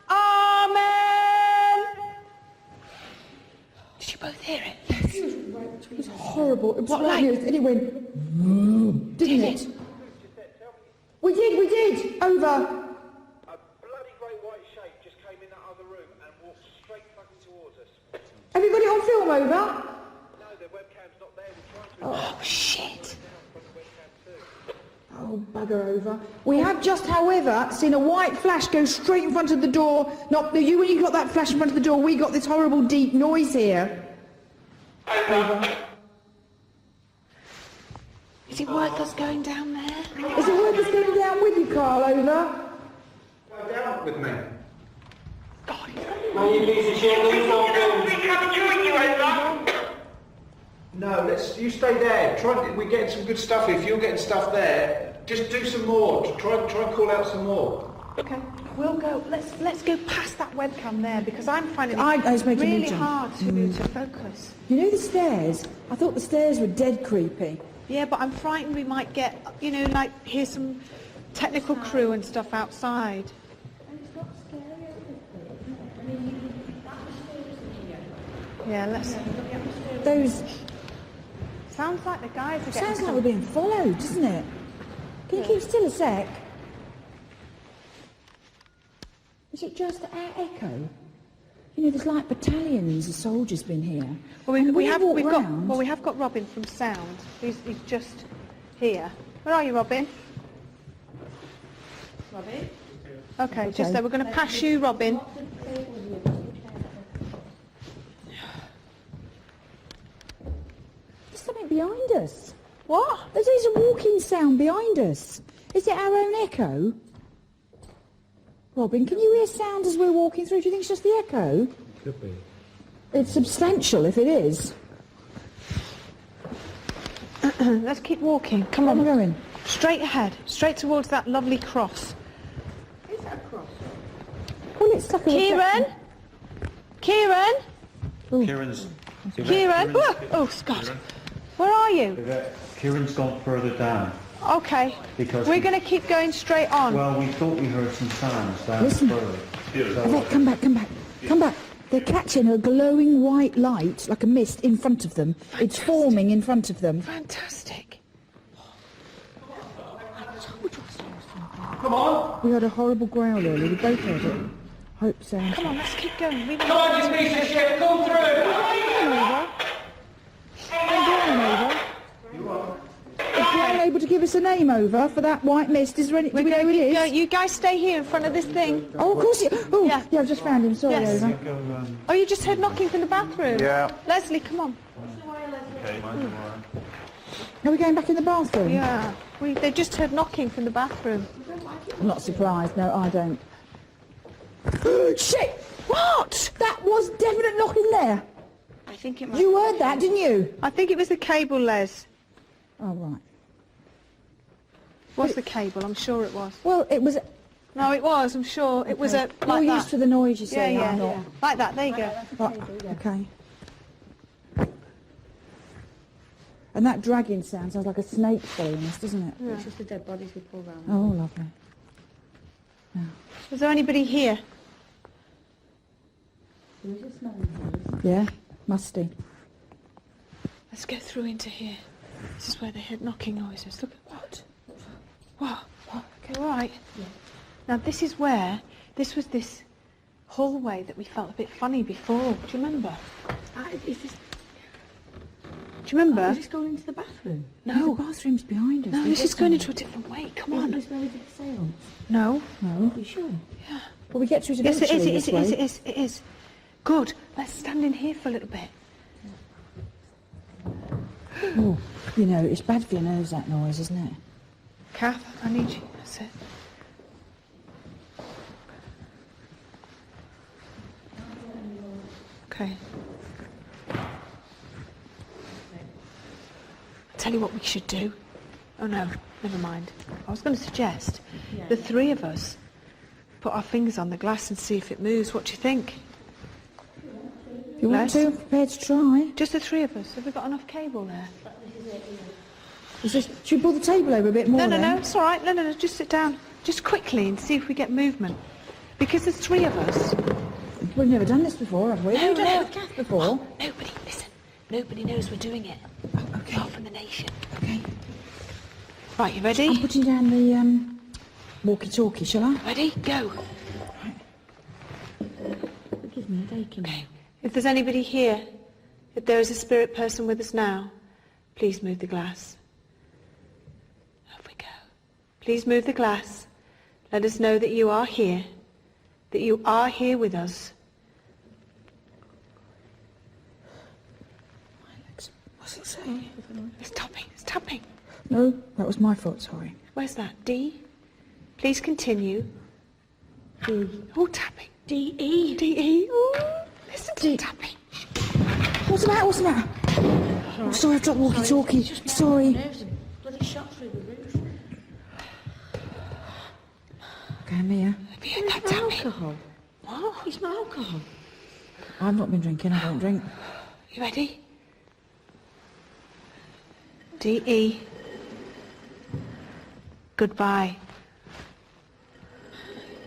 Amen. Did you both hear it? It was horrible. It was What, right like? near us, and it went, didn't it? We did. Over. A bloody great white shape just came in that other room and walked straight fucking towards us. Have you got it on film, over? No, the webcam's not there. We're trying to... Oh, shit. Oh, bugger over. We have just, however, seen a white flash go straight in front of the door. Not you when you got that flash in front of the door, we got this horrible deep noise here. Over. Is it worth us going down there? Is it worth us going down with you, Carl, over? Go down with me. God, No, you stay there. We're getting some good stuff. If you're getting stuff there, just do some more. Try and call out some more. okay, we'll go. Let's go past that webcam there because I'm finding It's it making me really jump. hard to focus. You know the stairs? I thought the stairs were dead creepy. Yeah, but I'm frightened we might get, like hear some technical crew and stuff outside. And it's not scary, is it? I mean, the atmosphere isn't here. Yeah, let's. Those... Sounds like the guys are getting. Sounds like we're being followed, doesn't it? Can you keep still a sec? Is it just our echo? You know, there's like battalions of soldiers been here. Well, And we have got got Robin from Sound. He's just here. Where are you, Robin? Robin? Okay, just there. We're going to pass you, Robin. There's something behind us. What? There's a walking sound behind us. Is it our own echo? Robin, can you hear sound as we're walking through? Do you think it's just the echo? Could be. It's substantial if it is. Let's keep walking. Come Where on. am I going? Straight ahead. Straight towards that lovely cross. Is that a cross? Well, it's like a Kieran? Kieran? Kieran's... Kieran? Oh, Scott. Where are you? Kieran's gone further down. Okay. Because we're going to keep going straight on. Well, we thought we heard some sounds down Listen. further. Yvette, come back. They're catching a glowing white light, like a mist, in front of them. Fantastic. It's forming in front of them. Fantastic. Come on. We heard a horrible growl earlier. We both heard it. Hope so. Come on, let's keep going. Come on, you piece of shit, come through! Over. Is Brian able to give us a name over for that white mist? Is there any? Do we know who it is? You guys stay here in front of this thing. Oh, of course. Oh, Yeah. yeah. I've just found him. Sorry, Yes. over. Oh, you just heard knocking from the bathroom? Yeah. Leslie, come on. Are we going back in the bathroom? Yeah. They just heard knocking from the bathroom. I'm not surprised. No, I don't. Shit! What? That was definite knocking there. I think it might. You heard that, didn't you? I think it was the cable, Les. Oh, right. Was the cable? I'm sure it was. Well, it was... No, it was. I'm sure it was a You're like used that. to the noise, you Yeah, say. yeah, I'm not. yeah. Like that. There you go. Right, okay. And that dragging sound sounds like a snake following us, doesn't it? It's just the dead bodies we pull around. Oh, lovely. Yeah. Is there anybody here? There is a smell in Yeah, musty. Let's go through into here. This is where they heard knocking noises. Look at what? What? Okay, all right. Yeah. Now this is where, this was this hallway that we felt a bit funny before. Do you remember? Is this... Do you remember? Is this going into the bathroom? No. The bathroom's behind us. No, this is going into a different way. Come on. Isn't this where we did the seance? No. No. Are you sure? Yeah. Well, we get to it Yes, it eventually is, this it is, way. it is, it is. Good. Let's stand in here for a little bit. Oh, you know, it's bad for your nerves, that noise, isn't it? Kath, I need you. That's it. Okay. Tell you what we should do. Oh no, never mind. I was going to suggest the three of us put our fingers on the glass and see if it moves. What do you think? If you want to, I'm prepared to try. Just the three of us. Have we got enough cable there? Should we pull the table over a bit more No, then? it's all right. No, just sit down. Just quickly and see if we get movement. Because there's three of us. We've never done this before, have we? No, We've done no. it with Kath before. Nobody, listen. Nobody knows we're doing it. Okay. Apart from the nation. Okay. Right, you ready? I'm putting down the walkie-talkie, shall I? Ready? Go. It gives me a headache. Okay. If there's anybody here, if there is a spirit person with us now, please move the glass. Off we go. Please move the glass. Let us know that you are here. That you are here with us. What's it saying? It's tapping. It's tapping. No, that was my fault, sorry. Where's that? D? Please continue. D. Oh, tapping. D-E. D-E. Oh, listen to the tapping. What's the matter? What's the matter? Oh, sorry, I've dropped walkie-talkie. Sorry. Nerves and bloody shot through the roof. Okay, I'm here. Have you heard that tapping? Alcohol. What? It's not alcohol. I've not been drinking, I don't drink. You ready? D-E. Goodbye.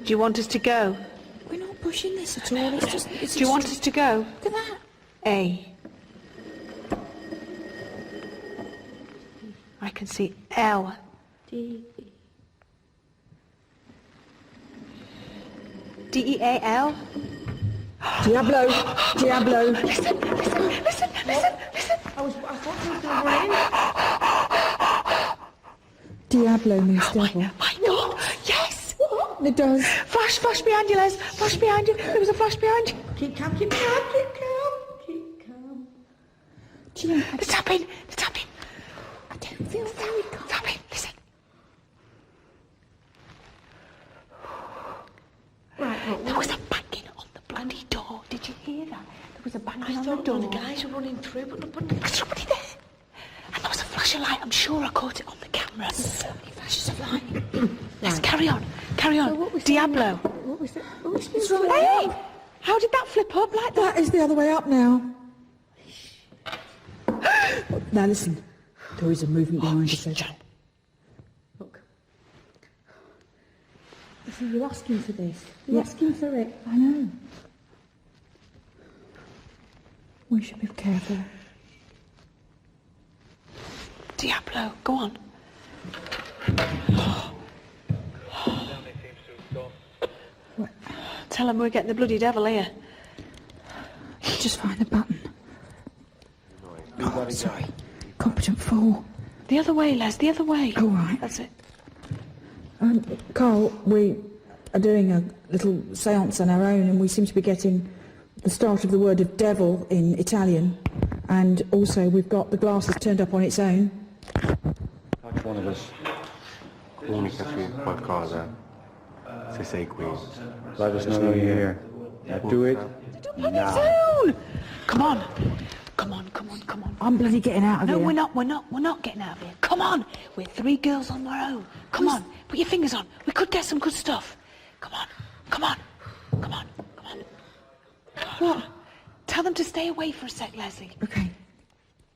Do you want us to go? We're not pushing this at all. It's just... Do you want us to go? Look at that. A. I can see L. D-E. D-E-A-L. Diablo. Diablo. Listen. I thought you were going to run in. Diablo means devil. My God. Yes. It does. Flash behind you, Les. Flash behind you. There was a flash behind you. Keep calm, keep calm, keep calm. Keep calm. Do you know, The tapping. I don't feel very calm. Tapping. Listen. Right, There was a banging on the bloody door. Did you hear that? There was a banging I on the thought door. one of the guys were running through, but There's somebody there. And there was a flash of light. I'm sure I caught it on the camera. So many flashes of light. Let's carry on. Diablo. what was that? Oh, It's right Hey! there. How did that flip up like that? That is the other way up now. Now listen. There is a movement behind us. John. Look. So you're asking for this? You're asking for it? I know. We should be careful. Diablo, go on. What? Tell him we're getting the bloody devil here. Just find the button. Oh, sorry. Competent fool. The other way, Les, the other way. All right. That's it. Carl, we are doing a little séance on our own and we seem to be getting the start of the word of devil in Italian, and also we've got the glasses turned up on its own. Faccio one of us. Comunicaci qualcosa se sei qui. Let us know you're here. Now do it now. Come on. I'm bloody getting out of No, here. we're not getting out of here. Come on. We're three girls on our own. Come on. Put your fingers on. We could get some good stuff. Come on. What? Tell them to stay away for a sec, Leslie. Okay.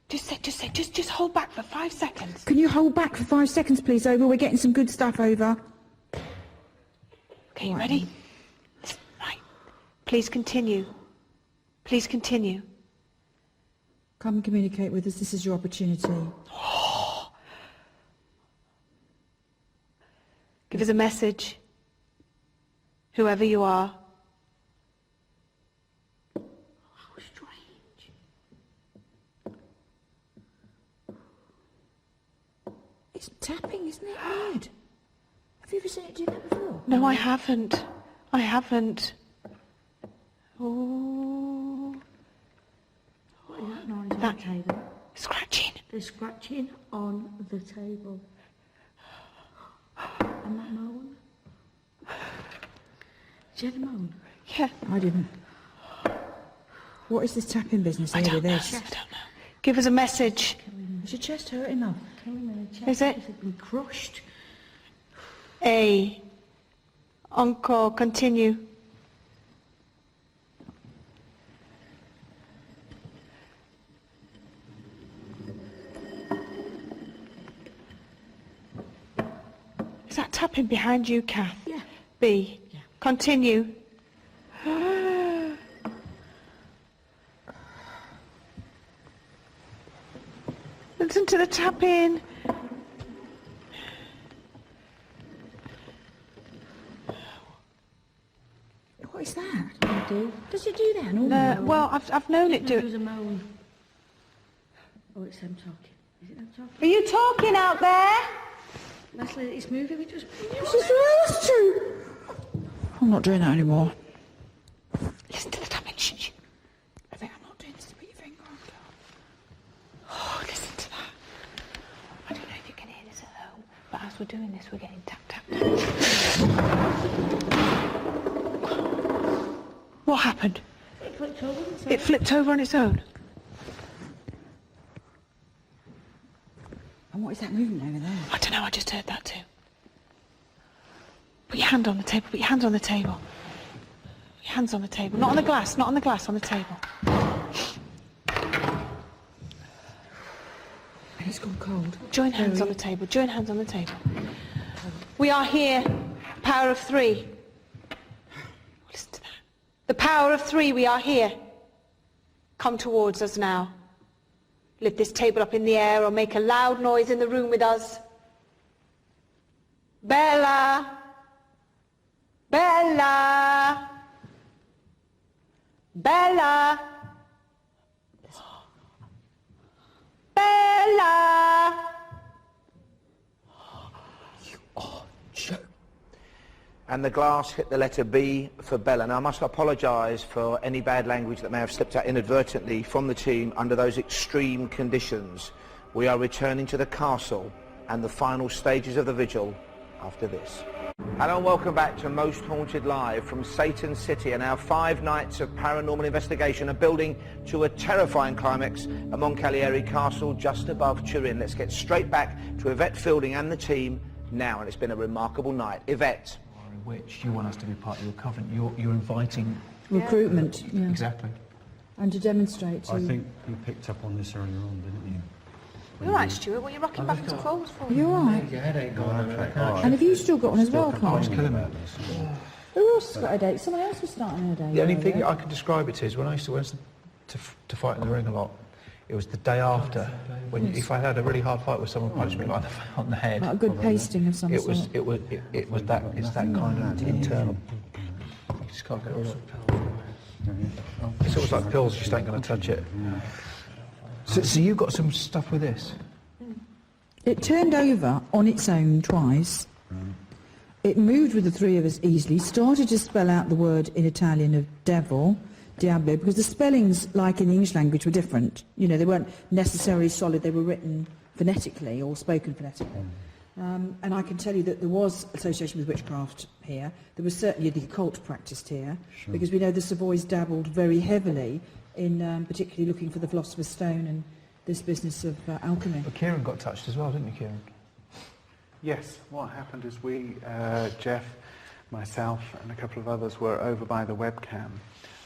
Just hold back for 5 seconds. Can you hold back for 5 seconds, please, Over? We're getting some good stuff, Over. Okay, you ready? Right. Please continue. Please continue. Come and communicate with us. This is your opportunity. Give us a message. Whoever you are. How strange. It's tapping, isn't it? Weird. Have you ever seen it do that before? No, I haven't. I haven't. Oh. What is that noise on the table? Scratching. They're scratching on the table. And that moan? Did you hear the moan? Yeah. I didn't. What is this tapping business here with this? I don't know. Give us a message. Is your chest hurting now? Is it? It's been crushed. A. Encore. Continue. Is that tapping behind you, Kath? Yeah. B. Yeah. Continue. Listen to the tapping. What is that? Do. Does it do that? No, well, I've known it do There's a moan. Oh, it's them talking. Is it them talking? Are you talking out there? Leslie, it's moving. It just... This is supposed to. I'm not doing that anymore. Listen to the tapping. Shh. I think I'm not doing this. Put your finger on. Oh, listen to that. I don't know if you can hear this at home, but as we're doing this, we're getting tap, tap, tap. What happened? It flipped over. It flipped over on its own. And what is that movement over there? I don't know, I just heard that too. Put your hand on the table, put your hands on the table. Put your hands on the table. Not on the glass, not on the glass, on the table. And it's gone cold. Join hands on the table, join hands on the table. We are here, power of 3. Listen to that. The power of 3, we are here. Come towards us now. Lift this table up in the air or make a loud noise in the room with us. Bella! Bella! Bella! Bella! You are joking. And the glass hit the letter B for Bella. Now, I must apologise for any bad language that may have slipped out inadvertently from the team under those extreme conditions. We are returning to the castle and the final stages of the vigil after this. Hello and welcome back to Most Haunted Live from Satan City, and our 5 nights of paranormal investigation are building to a terrifying climax at Moncalieri Castle just above Turin. Let's get straight back to Yvette Fielding and the team now, and it's been a remarkable night. Yvette. Which you want us to be part of your covenant. You're inviting... Recruitment. Yeah. Exactly. And to demonstrate to... I think you picked up on this earlier on, didn't you? You all right, Stuart? What are you rocking backwards and forwards for? Are you all right? Your headache gone. And have you still got one as well, I Carl? was killing me. Who else has got a headache? Someone else was starting a headache. The only thing I can describe it to is when I used to fight in the ring a lot, it was the day after, when if I had a really hard fight with someone punched me like on the head. Like a good pasting of some sort. It's that kind of internal. You just can't get rid of it. It's almost like pills, you just ain't going to touch it. So you got some stuff with this? It turned over on its own twice. It moved with the 3 of us easily, started to spell out the word in Italian of devil, Diablo, because the spellings, like in the English language, were different. You know, they weren't necessarily solid, they were written phonetically or spoken phonetically. And I can tell you that there was association with witchcraft here. There was certainly the occult practiced here, because we know the Savoys dabbled very heavily in particularly looking for the Philosopher's Stone and this business of alchemy. But Kieran got touched as well, didn't you, Kieran? Yes, what happened is we, Jeff, myself and a couple of others were over by the webcam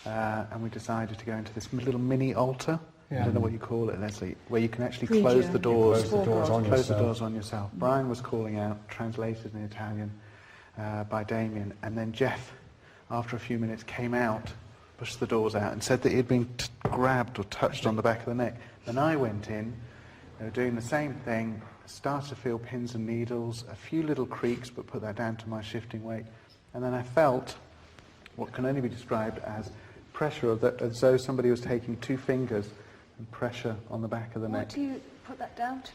and we decided to go into this little mini altar I don't know what you call it, Leslie, where you can actually Preview. close the doors. Close the doors on Close yourself. the doors on yourself. Brian was calling out, translated in Italian by Damien, and then Jeff, after a few minutes, came out, pushed the doors out, and said that he'd been grabbed or touched on the back of the neck. Then I went in, they were doing the same thing, started to feel pins and needles, a few little creaks, but put that down to my shifting weight. And then I felt what can only be described as pressure, as though somebody was taking two fingers and pressure on the back of the neck. What do you put that down to?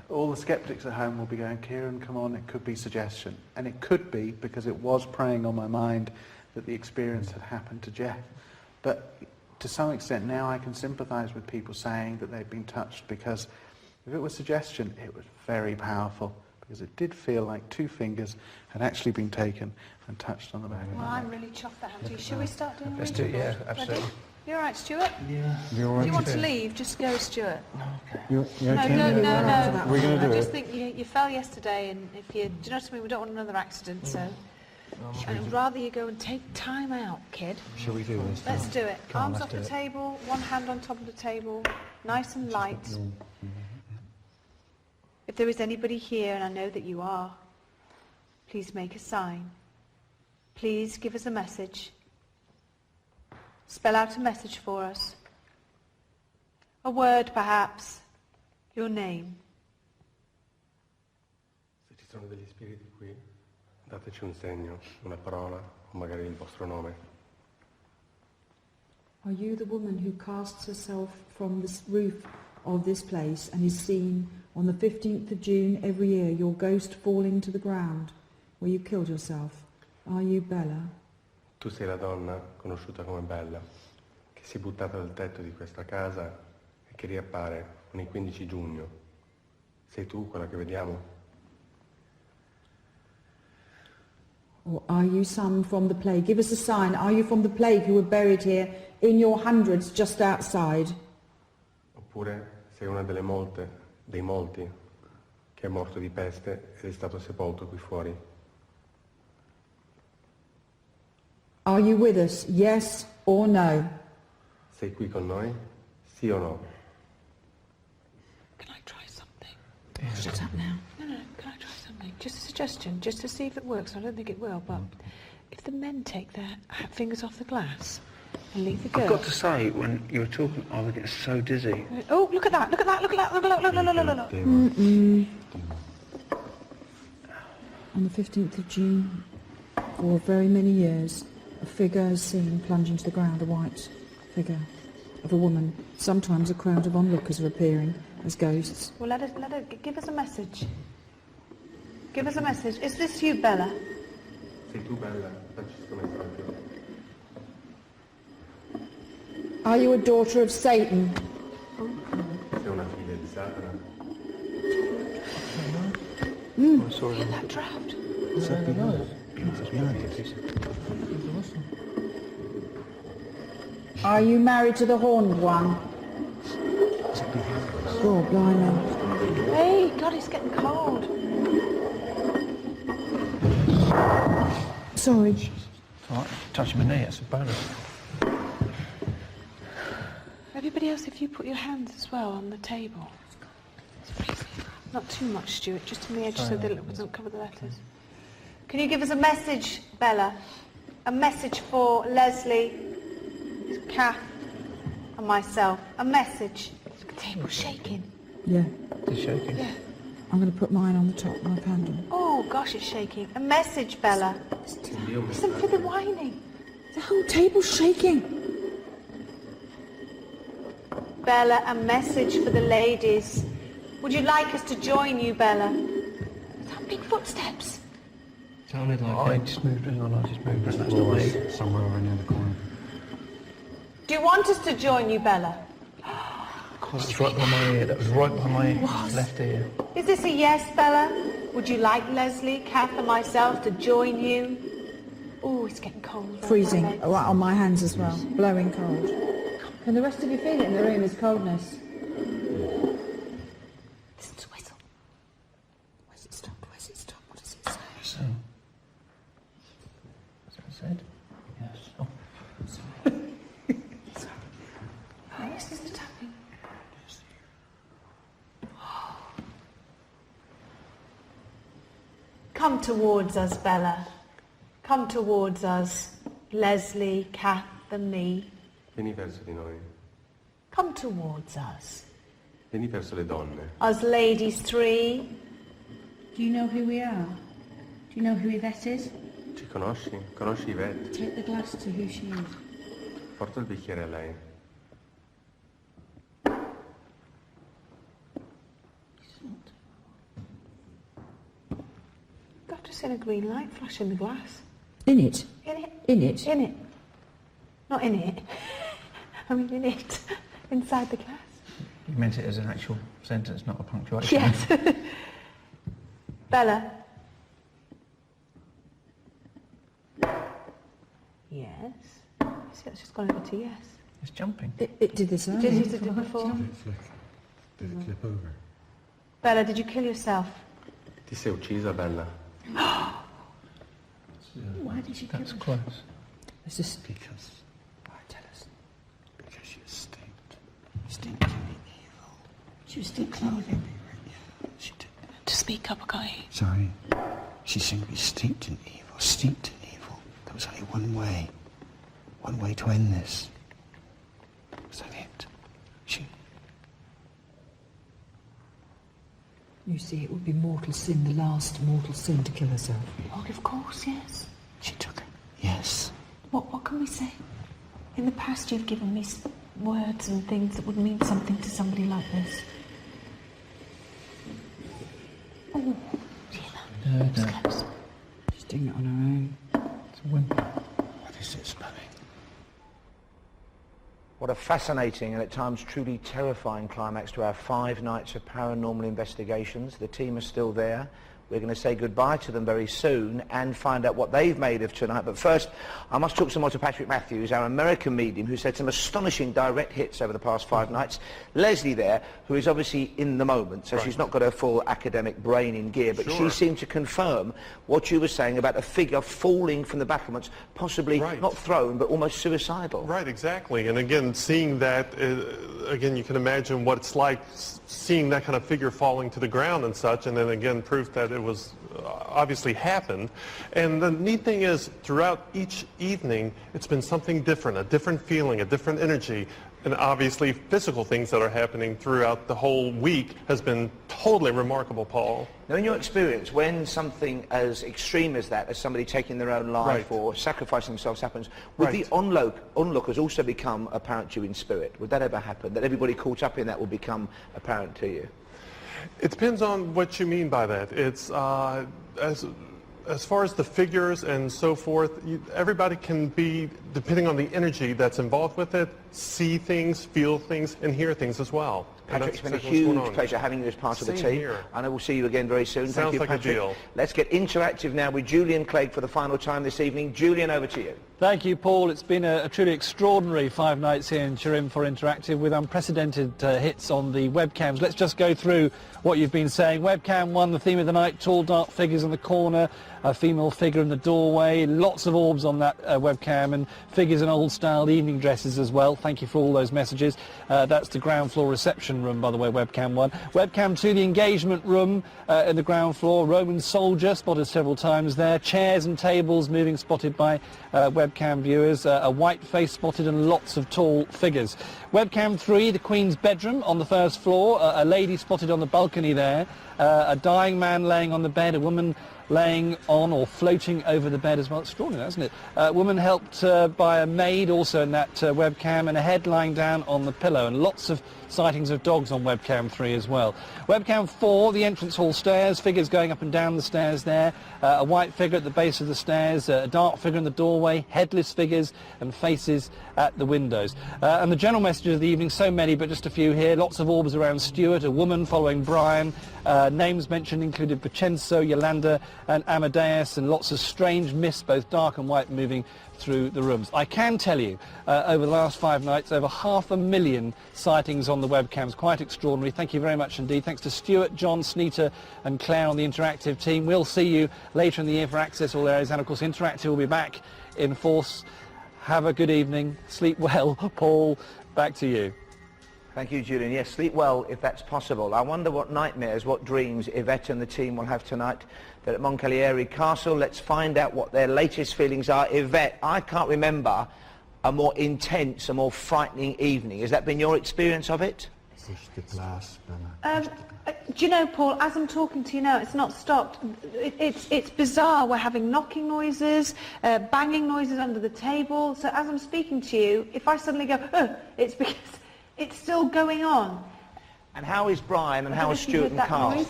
All the skeptics at home will be going, Kieran, come on, it could be suggestion. And it could be, because it was preying on my mind that the experience had happened to Jeff. But to some extent now I can sympathise with people saying that they've been touched, because if it was suggestion, it was very powerful, because it did feel like two fingers had actually been taken and touched on the back of Well, the I'm neck. really chuffed that happened. Should we start doing Let's the do it, yeah, reading? absolutely. Ready? You all right, Stuart? Yeah. Do you want to leave? Just go, Stuart. You No, okay? no. We're going to do I just it. think you fell yesterday, and if you, do you know what I mean? We don't want another accident, so I'd rather you go and take time out, kid. Shall we do this? Let's do it. Come on, Arms let's off do the it. table, one hand on top of the table, nice and light. If there is anybody here, and I know that you are, please make a sign. Please give us a message. Spell out a message for us. A word, perhaps. Your name. Se ci sono degli spiriti qui, dateci un segno, una parola o magari il vostro nome. Are you the woman who casts herself from the roof of this place and is seen on the 15th of June every year, your ghost falling to the ground where you killed yourself? Are you Bella? Tu sei la donna conosciuta come Bella, che si è buttata dal tetto di questa casa e che riappare ogni 15 giugno. Sei tu quella che vediamo? Or are you some from the plague? Give us a sign. Are you from the plague who were buried here in your hundreds just outside? Oppure sei una dei molti, che è morto di peste ed è stato sepolto qui fuori? Are you with us? Yes or no? Sei qui con noi? Sì o no? Can I try something? Shut up now. No, can I try something? Just a suggestion, just to see if it works. I don't think it will, but if the men take their fingers off the glass and leave the girl... I've got to say, when you were talking, I was getting so dizzy. Oh, look at that, look at that, look at that, look. On the 15th of June, for very many years, a figure is seen plunging to the ground, a white figure of a woman. Sometimes a crowd of onlookers are appearing as ghosts. Well, let us, give us a message. Give us a message. Is this you, Bella? Sei tu Bella, dacci sto messaggio. Are you a daughter of Satan? Sei una figlia di Satana? Hear that draft? Are you married to the horned one? Oh, blimey. Hey, God, it's getting cold. Sorry. It's all right, touching my knee, it's a bonus. Everybody else, if you put your hands as well on the table. It's freezing. Not too much, Stuart, just on the edge so that it doesn't cover the letters. Can you give us a message, Bella? A message for Leslie, Kath and myself. A message. The table's shaking. Yeah. It's shaking. Yeah. I'm going to put mine on the top, my candle. Oh, gosh, it's shaking. A message, Bella. Listen for the whining. The whole table's shaking. Bella, a message for the ladies. Would you like us to join you, Bella? Is that big footsteps? Sounded like I it. just moved, hang on, I just moved, that's the way. Somewhere over near the corner. Do you want us to join you, Bella? That was right by my ear, that was right by my left ear. Is this a yes, Bella? Would you like Leslie, Kath and myself to join you? Oh, it's getting cold. Freezing. Right on my hands as well. Blowing cold. Can the rest of you feel it in the room, is coldness? Listen to whistle. Where's it stopped? Where's it stopped? What does it say? So, that's what I said? Yes. Oh. This is the Come towards us, Bella. Come towards us, Leslie, Kath and me. Vieni verso di noi. Come towards us. Vieni verso le donne. Us ladies three. Do you know who we are? Do you know who Yvette is? Ci conosci? Conosci Yvette? Take the glass to who she is. Porta il bicchiere a lei. I've just seen a green light flash in the glass. In it? In it. In it? In it. Not in it. I mean in it. Inside the glass. You meant it as an actual sentence, not a punctuation. Yes. Bella. Yes. See, that's just gone over to yes. It's jumping. It did this earlier. Did you do it before? Did it flip over? Bella, did you kill yourself? Ti sei uccisa, Bella? Why did you kill That's her? close. It's just... Because, Right, tell us. because you stinked to evil. She was still clothing. She did. To speak up, okay? Sorry. She simply steeped in evil, steeped in evil. There was only one way to end this. Was that it? She... You see, it would be mortal sin, the last mortal sin, to kill herself. Oh, of course, yes. She took it. Yes. What can we say? In the past you've given me words and things that would mean something to somebody like this. Oh, No, it's no. close. She's doing it on her own. It's a whimper. What is it smelling? What a fascinating and at times truly terrifying climax to our 5 nights of paranormal investigations. The team are still there. We're going to say goodbye to them very soon and find out what they've made of tonight. But first, I must talk some more to Patrick Matthews, our American medium, who's had some astonishing direct hits over the past 5 nights. Leslie there, who is obviously in the moment, so she's not got her full academic brain in gear, but she seemed to confirm what you were saying about a figure falling from the battlements, possibly not thrown, but almost suicidal. Right, exactly. And again, seeing that, again, you can imagine what it's like seeing that kind of figure falling to the ground and such, and then again, proof that it was obviously happened. And the neat thing is, throughout each evening, it's been something different, a different feeling, a different energy. And obviously, physical things that are happening throughout the whole week has been totally remarkable, Paul. Now, in your experience, when something as extreme as that, as somebody taking their own life or sacrificing themselves happens, would the onlookers also become apparent to you in spirit? Would that ever happen? That everybody caught up in that will become apparent to you? It depends on what you mean by that. It's as far as the figures and so forth, everybody can be, depending on the energy that's involved with it, see things, feel things, and hear things as well. Patrick, it's been a huge pleasure having you as part of the team. Here. And I will see you again very soon. Thank you, like Patrick. a deal. Let's get interactive now with Julian Clegg for the final time this evening. Julian, over to you. Thank you, Paul. It's been a truly extraordinary 5 nights here in Turin for Interactive with unprecedented hits on the webcams. Let's just go through what you've been saying. Webcam 1, the theme of the night, tall dark figures in the corner, a female figure in the doorway, lots of orbs on that webcam, and figures in old-style evening dresses as well. Thank you for all those messages. That's the ground floor reception room, by the way, webcam 1. Webcam 2, the engagement room in the ground floor, Roman soldier spotted several times there, chairs and tables moving spotted by webcam viewers, a white face spotted and lots of tall figures. Webcam 3, the Queen's bedroom on the first floor, a lady spotted on the balcony there, a dying man laying on the bed, a woman laying on or floating over the bed as well. Extraordinary, isn't it? A woman helped by a maid also in that webcam, and a head lying down on the pillow, and lots of sightings of dogs on webcam 3 as well. Webcam 4, the entrance hall stairs, figures going up and down the stairs there, a white figure at the base of the stairs, a dark figure in the doorway, headless figures and faces at the windows. And the general messages of the evening, so many, but just a few here. Lots of orbs around Stuart, a woman following Brian, names mentioned included Vincenzo, Yolanda and Amadeus, and lots of strange mists, both dark and white, moving through the rooms. I can tell you, over the last 5 nights, over 500,000 sightings on the webcams. Quite extraordinary. Thank you very much indeed. Thanks to Stuart, John, Sneeta and Claire on the Interactive team. We'll see you later in the year for Access All Areas, and of course Interactive will be back in force. Have a good evening. Sleep well. Paul, back to you. Thank you, Julian. Yes, sleep well if that's possible. I wonder what nightmares, what dreams Yvette and the team will have tonight. They're at Moncalieri Castle. Let's find out what their latest feelings are. Yvette, I can't remember a more intense, a more frightening evening. Has that been your experience of it? Do you know, Paul, as I'm talking to you now, it's not stopped. It's bizarre. We're having knocking noises, banging noises under the table. So as I'm speaking to you, if I suddenly go, oh, it's because it's still going on. And how is Brian and how is Stuart and Carl?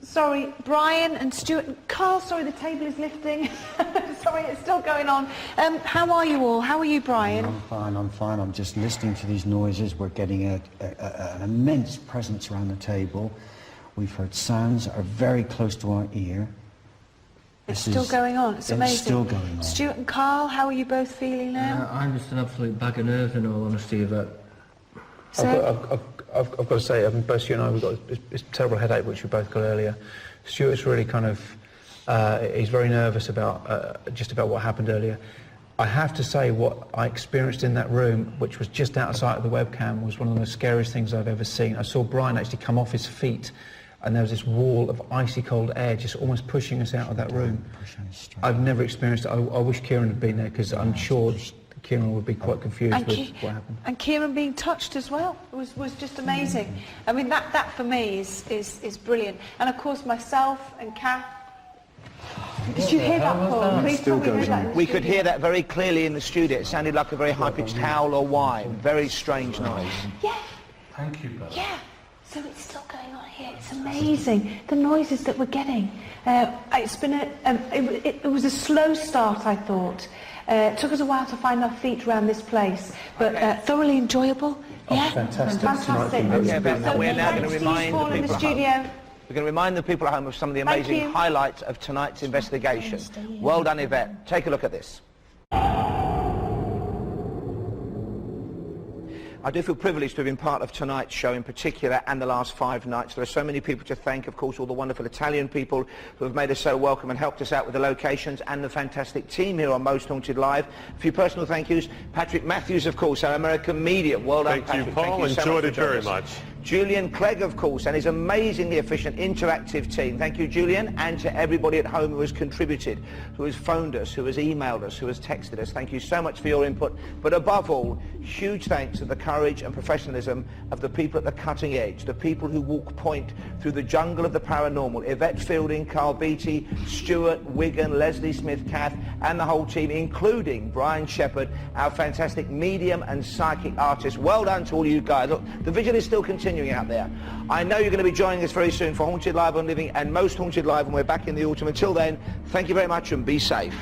Sorry, Brian and Stuart and Carl, sorry, the table is lifting. Sorry, it's still going on. How are you all? How are you, Brian? I'm fine, I'm fine. I'm just listening to these noises. We're getting an immense presence around the table. We've heard sounds that are very close to our ear. It's still going on. It's amazing. It's still going on. Stuart and Carl, how are you both feeling now? I'm just an absolute bag of nerves, in all honesty, Yvette. I've got to say, both you and I, we've got this terrible headache which we both got earlier. Stuart's really kind of, he's very nervous about just about what happened earlier. I have to say, what I experienced in that room, which was just outside of the webcam, was one of the most scariest things I've ever seen. I saw Brian actually come off his feet, and there was this wall of icy cold air just almost pushing us out of that room. I've never experienced it. I wish Kieran had been there, because I'm sure Kieran would be quite confused with what happened. And Kieran being touched as well was just amazing. I mean, that for me is brilliant. And of course myself and Kath. Did you hear that, Paul? Please tell me you heard that in the We could hear that very clearly in the studio. It sounded like a very high-pitched howl or whine. Very strange noise. Yeah. Thank you, brother. Yeah. So it's still going on here. It's amazing, the noises that we're getting. It's been it was a slow start, I thought. It took us a while to find our feet around this place, but thoroughly enjoyable. Yeah, fantastic. Okay, but we're now going to remind the people at home. studio. We're going to remind the people at home of some of the amazing highlights of tonight's investigation. Well done, Yvette. Take a look at this. I do feel privileged to have been part of tonight's show in particular, and the last 5 nights. There are so many people to thank, of course, all the wonderful Italian people who have made us so welcome and helped us out with the locations, and the fantastic team here on Most Haunted Live. A few personal thank yous. Patrick Matthews, of course, our American medium. Well done, Patrick. Thank you, Paul. Thank you so Enjoyed much it very much. Julian Clegg, of course, and his amazingly efficient interactive team. Thank you, Julian, and to everybody at home who has contributed, who has phoned us, who has emailed us, who has texted us. Thank you so much for your input. But above all, huge thanks to the courage and professionalism of the people at the cutting edge, the people who walk point through the jungle of the paranormal. Yvette Fielding, Carl Beattie, Stuart, Wigan, Leslie Smith, Kath, and the whole team, including Brian Shepherd, our fantastic medium and psychic artist. Well done to all you guys. Look, the vigil is still continuing out there. I know you're going to be joining us very soon for Haunted Live on Living and Most Haunted Live, and we're back in the autumn. Until then, thank you very much and be safe.